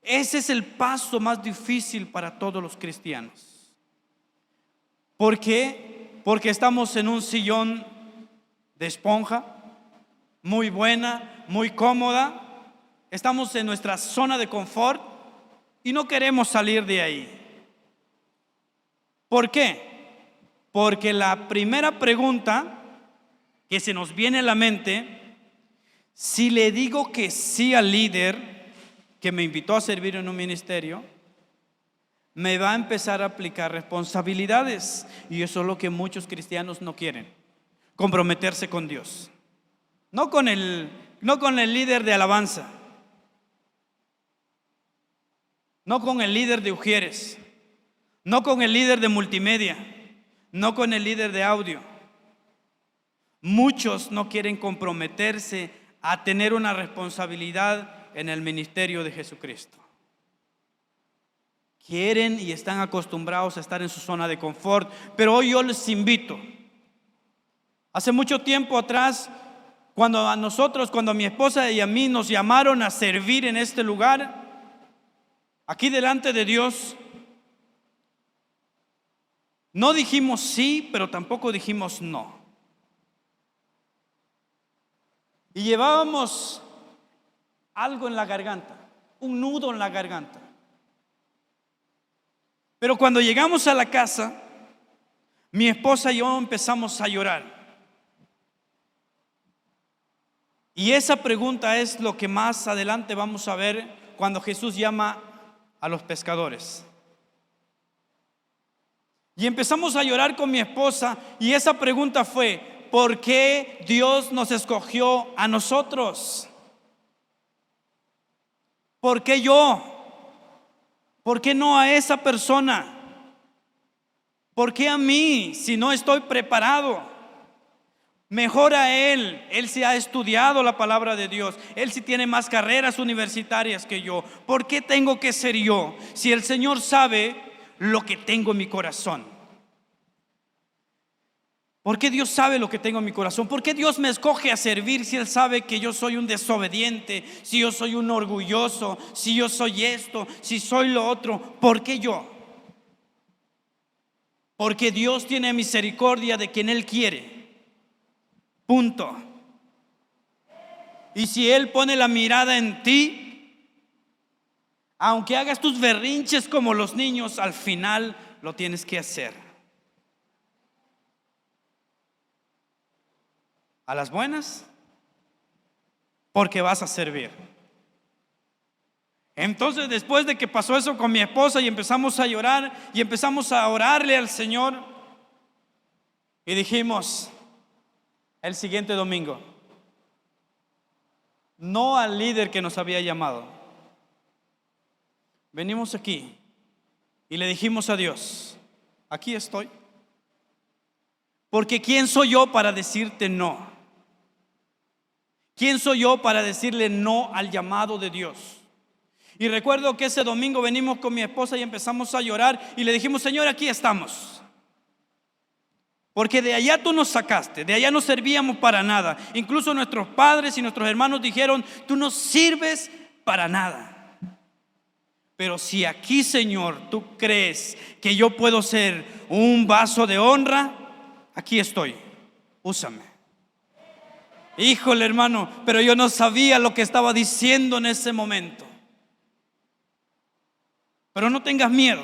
Ese es el paso más difícil para todos los cristianos. ¿Por qué? Porque estamos en un sillón de esponja, muy buena, muy cómoda. Estamos en nuestra zona de confort y no queremos salir de ahí. ¿Por qué? Porque la primera pregunta que se nos viene a la mente: si le digo que sí al líder que me invitó a servir en un ministerio, me va a empezar a aplicar responsabilidades. Y eso es lo que muchos cristianos no quieren: comprometerse con Dios. No con el líder de alabanza, no con el líder de Ujieres, no con el líder de multimedia, no con el líder de audio. Muchos no quieren comprometerse a tener una responsabilidad en el ministerio de Jesucristo. Quieren y están acostumbrados a estar en su zona de confort. Pero hoy yo les invito. Hace mucho tiempo atrás, cuando a mi esposa y a mí nos llamaron a servir en este lugar, aquí delante de Dios, no dijimos sí, pero tampoco dijimos no. Y llevábamos algo en la garganta, un nudo en la garganta. Pero cuando llegamos a la casa, mi esposa y yo empezamos a llorar. Y esa pregunta es lo que más adelante vamos a ver cuando Jesús llama a los pescadores. Y empezamos a llorar con mi esposa, y esa pregunta fue: ¿por qué Dios nos escogió a nosotros? ¿Por qué yo? ¿Por qué no a esa persona? ¿Por qué a mí si no estoy preparado? Mejor a él sí ha estudiado la palabra de Dios, él sí tiene más carreras universitarias que yo. ¿Por qué tengo que ser yo si el Señor sabe lo que tengo en mi corazón? ¿Por qué Dios sabe lo que tengo en mi corazón? ¿Por qué Dios me escoge a servir si Él sabe que yo soy un desobediente, si yo soy un orgulloso, si yo soy esto, si soy lo otro? ¿Por qué yo? Porque Dios tiene misericordia de quien Él quiere. Punto. Y si Él pone la mirada en ti, aunque hagas tus berrinches como los niños, al final lo tienes que hacer. A las buenas, porque vas a servir. Entonces, después de que pasó eso con mi esposa y empezamos a llorar y empezamos a orarle al Señor, y dijimos el siguiente domingo no al líder que nos había llamado. Venimos aquí y le dijimos a Dios: aquí estoy. Porque ¿quién soy yo para decirte no? ¿Quién soy yo para decirle no al llamado de Dios? Y recuerdo que ese domingo venimos con mi esposa y empezamos a llorar y le dijimos: Señor, aquí estamos. Porque de allá tú nos sacaste, de allá no servíamos para nada. Incluso nuestros padres y nuestros hermanos dijeron: tú no sirves para nada. Pero si aquí, Señor, tú crees que yo puedo ser un vaso de honra, aquí estoy, úsame. Híjole, hermano, pero yo no sabía lo que estaba diciendo en ese momento. Pero no tengas miedo,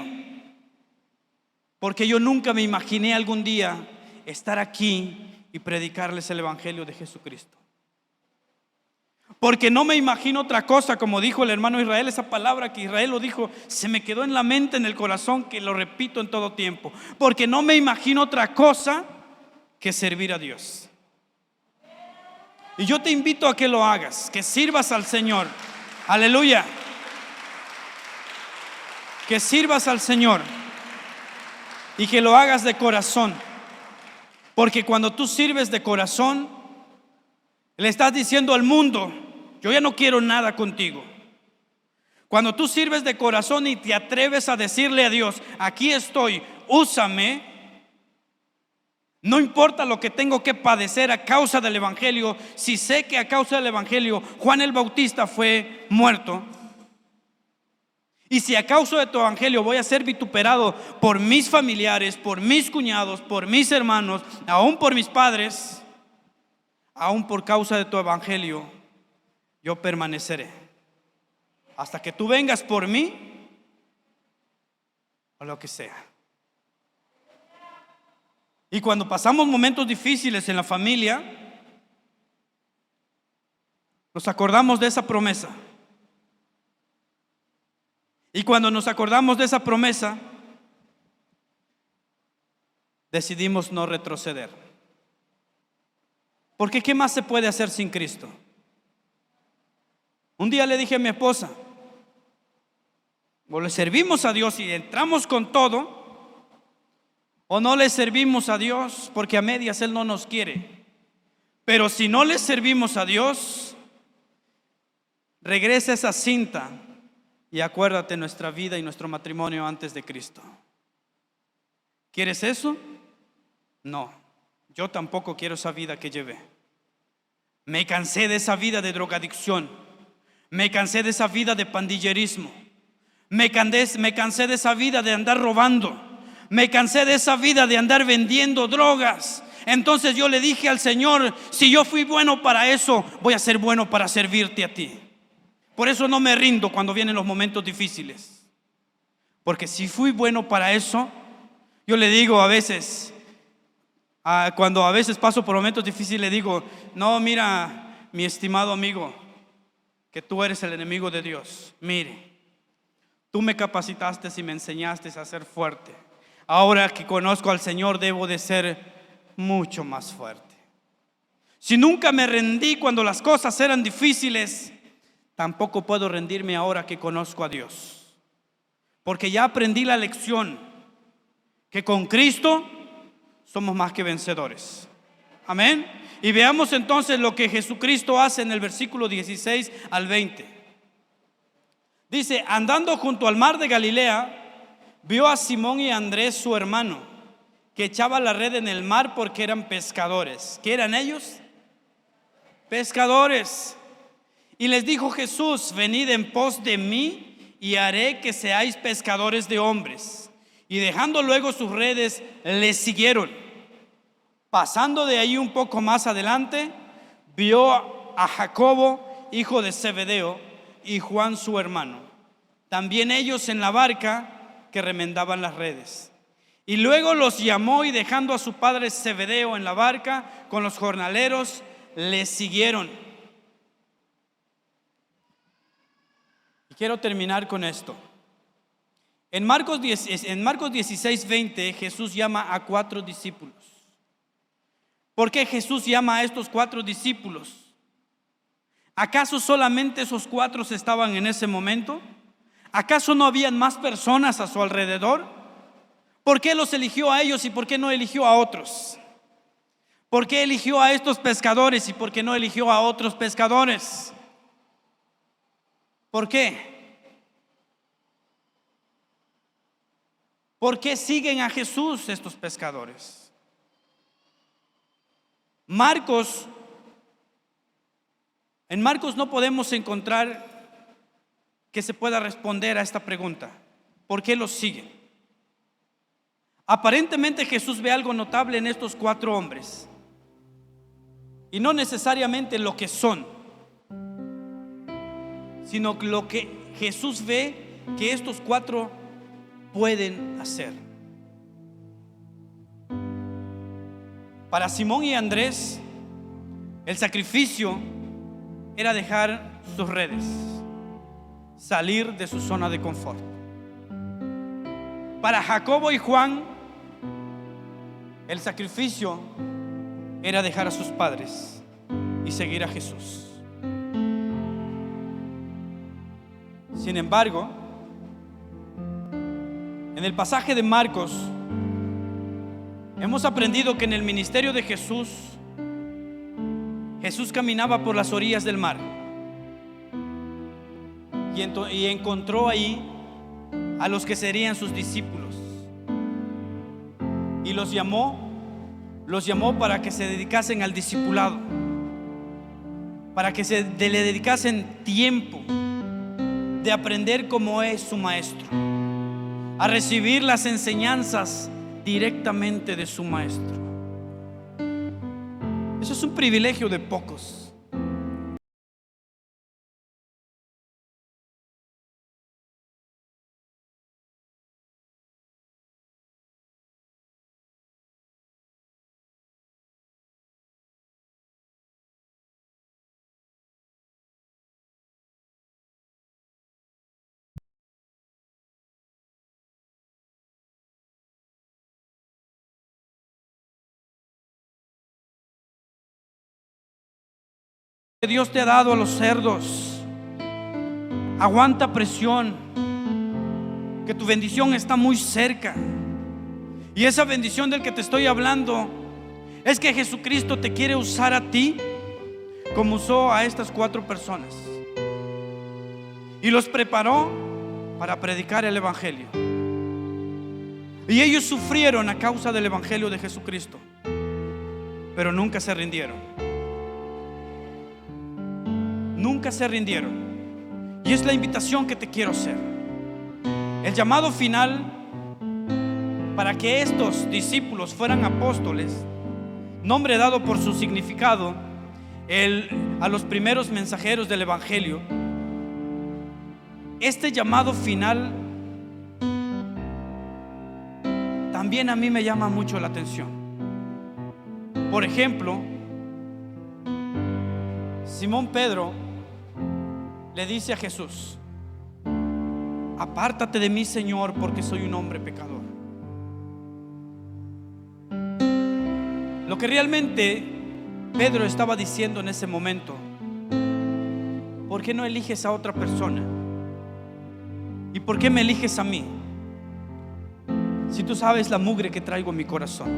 porque yo nunca me imaginé algún día estar aquí y predicarles el evangelio de Jesucristo. Porque no me imagino otra cosa, como dijo el hermano Israel, esa palabra que Israel lo dijo, se me quedó en la mente, en el corazón, que lo repito en todo tiempo. Porque no me imagino otra cosa que servir a Dios. Y yo te invito a que lo hagas, que sirvas al Señor. Aleluya. Que sirvas al Señor y que lo hagas de corazón. Porque cuando tú sirves de corazón, le estás diciendo al mundo: yo ya no quiero nada contigo. Cuando tú sirves de corazón y te atreves a decirle a Dios: aquí estoy, úsame, No importa lo que tengo que padecer a causa del Evangelio, si sé que a causa del Evangelio Juan el Bautista fue muerto, y si a causa de tu Evangelio voy a ser vituperado por mis familiares, por mis cuñados, por mis hermanos, aún por mis padres, aún por causa de tu Evangelio, yo permaneceré hasta que tú vengas por mí o lo que sea. Y cuando pasamos momentos difíciles en la familia, nos acordamos de esa promesa. Y cuando nos acordamos de esa promesa, decidimos no retroceder. Porque ¿qué más se puede hacer sin Cristo? Un día le dije a mi esposa: o le servimos a Dios y entramos con todo, o no le servimos a Dios, porque a medias Él no nos quiere. Pero si no le servimos a Dios, regresa esa cinta y acuérdate nuestra vida y nuestro matrimonio antes de Cristo. ¿Quieres eso? No, yo tampoco quiero esa vida que llevé. Me cansé de esa vida de drogadicción. Me cansé de esa vida de pandillerismo. Me cansé de esa vida de andar robando. Me cansé de esa vida de andar vendiendo drogas. Entonces yo le dije al Señor: si yo fui bueno para eso, voy a ser bueno para servirte a ti. Por eso no me rindo cuando vienen los momentos difíciles, porque si fui bueno para eso, yo le digo a veces, cuando a veces paso por momentos difíciles, le digo: no, mira, mi estimado amigo, que tú eres el enemigo de Dios. Mire, tú me capacitaste y me enseñaste a ser fuerte. Ahora que conozco al Señor, debo de ser mucho más fuerte. Si nunca me rendí cuando las cosas eran difíciles, tampoco puedo rendirme ahora que conozco a Dios, porque ya aprendí la lección que con Cristo somos más que vencedores. Amén. Y veamos entonces lo que Jesucristo hace en el versículo 16 al 20. Dice: andando junto al mar de Galilea, vio a Simón y a Andrés su hermano, que echaba la red en el mar porque eran pescadores. ¿Qué eran ellos? Pescadores. Y les dijo Jesús: venid en pos de mí y haré que seáis pescadores de hombres. Y dejando luego sus redes, les siguieron. Pasando de ahí un poco más adelante, vio a Jacobo, hijo de Zebedeo, y Juan su hermano, también ellos en la barca, que remendaban las redes. Y luego los llamó, y dejando a su padre Zebedeo en la barca con los jornaleros, les siguieron. Y quiero terminar con esto. En Marcos 16, 20, Jesús llama a 4 discípulos. ¿Por qué Jesús llama a estos 4 discípulos? ¿Acaso solamente esos 4 estaban en ese momento? ¿Acaso no habían más personas a su alrededor? ¿Por qué los eligió a ellos y por qué no eligió a otros? ¿Por qué eligió a estos pescadores y por qué no eligió a otros pescadores? ¿Por qué? ¿Por qué siguen a Jesús estos pescadores? En Marcos no podemos encontrar que se pueda responder a esta pregunta: ¿por qué los siguen? Aparentemente Jesús ve algo notable en estos 4 hombres, y no necesariamente lo que son, sino lo que Jesús ve que estos 4 pueden hacer. Para Simón y Andrés, el sacrificio era dejar sus redes, salir de su zona de confort. Para Jacobo y Juan, el sacrificio era dejar a sus padres y seguir a Jesús. Sin embargo, en el pasaje de Marcos hemos aprendido que en el ministerio de Jesús caminaba por las orillas del mar y encontró ahí a los que serían sus discípulos, y los llamó los llamó para que se dedicasen al discipulado, para que le dedicasen tiempo de aprender cómo es su maestro, a recibir las enseñanzas directamente de su maestro. Eso es un privilegio de pocos. Que Dios te ha dado a los cerdos, aguanta presión, que tu bendición está muy cerca. Y esa bendición del que te estoy hablando es que Jesucristo te quiere usar a ti como usó a estas 4 personas, y los preparó para predicar el evangelio. Y ellos sufrieron a causa del evangelio de Jesucristo, pero nunca se rindieron. Nunca se rindieron. Y es la invitación que te quiero hacer. El llamado final para que estos discípulos fueran apóstoles, nombre dado por su significado a los primeros mensajeros del evangelio. Este llamado final también a mí me llama mucho la atención. Por ejemplo, Simón Pedro le dice a Jesús: apártate de mí, Señor, porque soy un hombre pecador. Lo que realmente Pedro estaba diciendo en ese momento: ¿por qué no eliges a otra persona? ¿Y por qué me eliges a mí? Si tú sabes la mugre que traigo en mi corazón,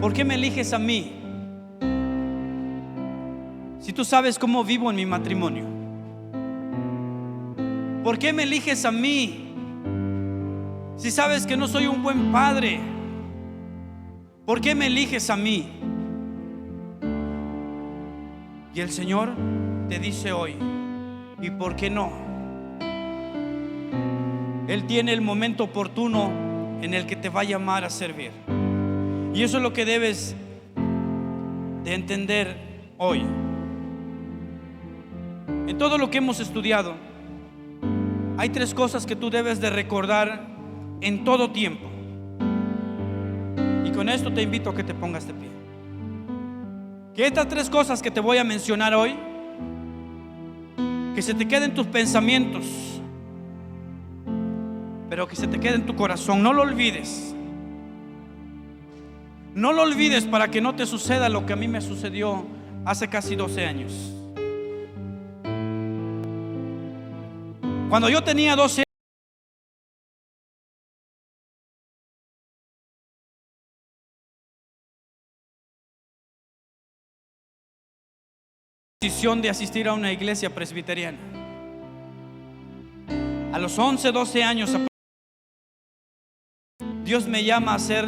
¿por qué me eliges a mí? Si tú sabes cómo vivo en mi matrimonio, ¿por qué me eliges a mí? Si sabes que no soy un buen padre, ¿por qué me eliges a mí? Y el Señor te dice hoy: ¿y por qué no? Él tiene el momento oportuno en el que te va a llamar a servir. Y eso es lo que debes de entender hoy. En todo lo que hemos estudiado, hay 3 cosas que tú debes de recordar en todo tiempo. Y con esto te invito a que te pongas de pie. Que estas 3 cosas que te voy a mencionar hoy, que se te queden tus pensamientos, pero que se te quede en tu corazón. No lo olvides. No lo olvides, para que no te suceda lo que a mí me sucedió hace casi 12 años. Cuando yo tenía 12 años, decisión de asistir a una iglesia presbiteriana. A los 11, 12 años, Dios me llama a ser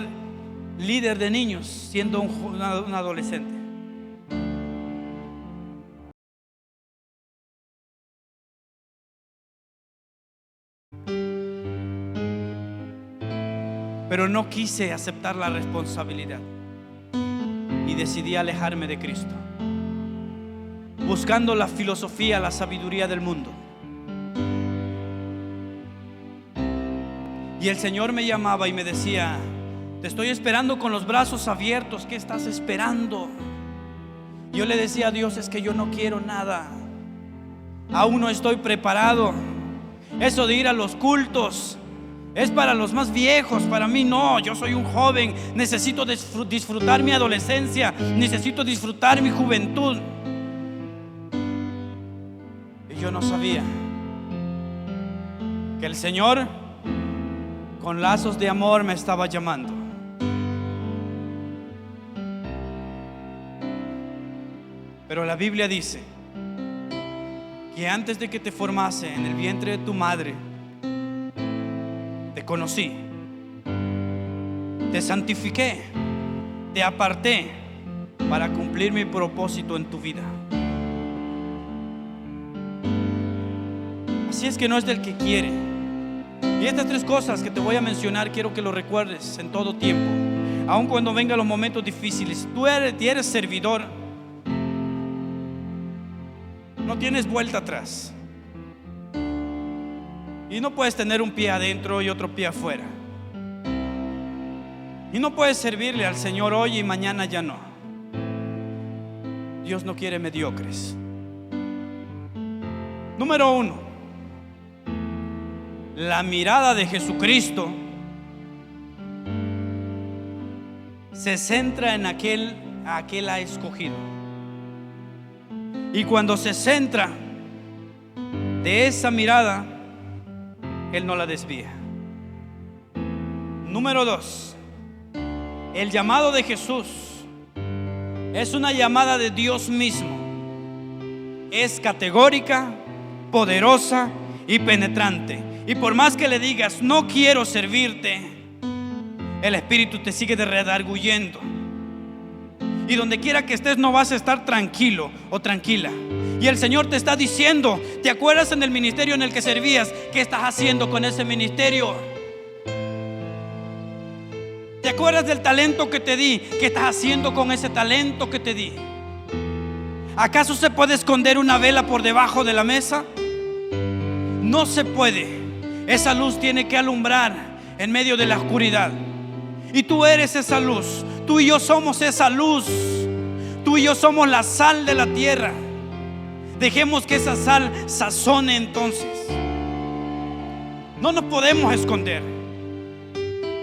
líder de niños, siendo un adolescente. Pero no quise aceptar la responsabilidad y decidí alejarme de Cristo, buscando la filosofía, la sabiduría del mundo. Y el Señor me llamaba y me decía: te estoy esperando con los brazos abiertos, ¿qué estás esperando? Yo le decía a Dios: es que yo no quiero nada, aún no estoy preparado. Eso de ir a los cultos es para los más viejos, para mí no. Yo soy un joven, necesito disfrutar mi adolescencia, necesito disfrutar mi juventud. Y yo no sabía que el Señor con lazos de amor me estaba llamando. Pero la Biblia dice que antes de que te formase en el vientre de tu madre, te conocí. te santifiqué, te aparté para cumplir mi propósito en tu vida. Así es que no es del que quiere. Y estas 3 cosas que te voy a mencionar, quiero que lo recuerdes en todo tiempo, aun cuando vengan los momentos difíciles. Tú eres servidor, no tienes vuelta atrás, y no puedes tener un pie adentro y otro pie afuera, y no puedes servirle al Señor hoy y mañana ya no. Dios no quiere mediocres. Número 1, la mirada de Jesucristo se centra en aquel ha escogido. Y cuando se centra de esa mirada, Él no la desvía. Número 2, el llamado de Jesús es una llamada de Dios mismo. Es categórica, poderosa y penetrante. Y por más que le digas, no quiero servirte, el Espíritu te sigue redarguyendo. Y donde quiera que estés no vas a estar tranquilo o tranquila. Y el Señor te está diciendo, ¿te acuerdas en el ministerio en el que servías? ¿Qué estás haciendo con ese ministerio? ¿Te acuerdas del talento que te di? ¿Qué estás haciendo con ese talento que te di? ¿Acaso se puede esconder una vela por debajo de la mesa? No se puede. Esa luz tiene que alumbrar en medio de la oscuridad. Y tú eres esa luz. Tú y yo somos esa luz. Tú y yo somos la sal de la tierra. Dejemos que esa sal sazone entonces. No nos podemos esconder.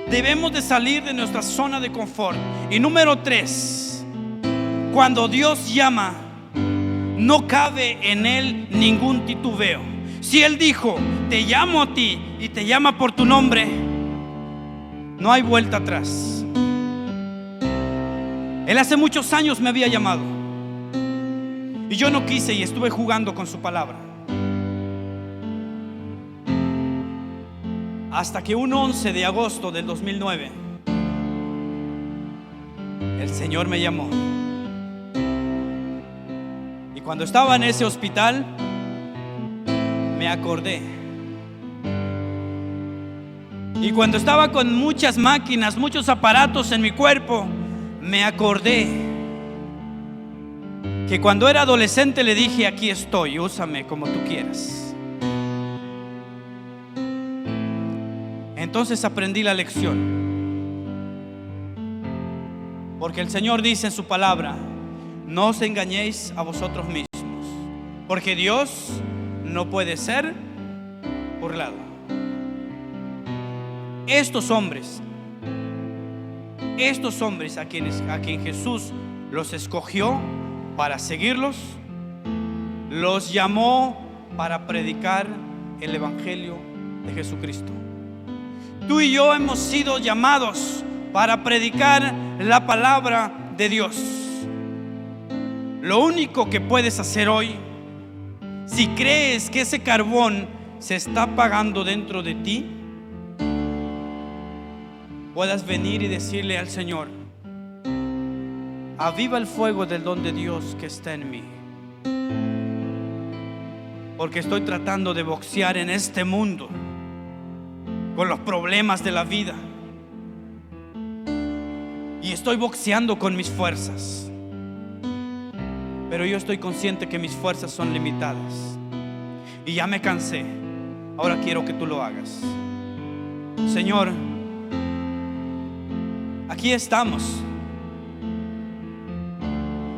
Debemos de salir de nuestra zona de confort. Y número 3, cuando Dios llama, no cabe en Él ningún titubeo. Si Él dijo, te llamo a ti, y te llama por tu nombre, no hay vuelta atrás. Él hace muchos años me había llamado, y yo no quise, y estuve jugando con su palabra, hasta que un 11 de agosto del 2009 el Señor me llamó. Y cuando estaba en ese hospital, me acordé. Y cuando estaba con muchas máquinas, muchos aparatos en mi cuerpo, me acordé que cuando era adolescente le dije, aquí estoy, úsame como tú quieras. Entonces aprendí la lección, porque el Señor dice en su palabra, no os engañéis a vosotros mismos, porque Dios no puede ser burlado. Estos hombres a quien Jesús los escogió para seguirlos, los llamó para predicar el Evangelio de Jesucristo. Tú y yo hemos sido llamados para predicar la palabra de Dios. Lo único que puedes hacer hoy, si crees que ese carbón se está apagando dentro de ti, puedas venir y decirle al Señor, aviva el fuego del don de Dios que está en mí, porque estoy tratando de boxear en este mundo con los problemas de la vida, y estoy boxeando con mis fuerzas, pero yo estoy consciente que mis fuerzas son limitadas y ya me cansé. Ahora quiero que tú lo hagas. Señor, aquí estamos.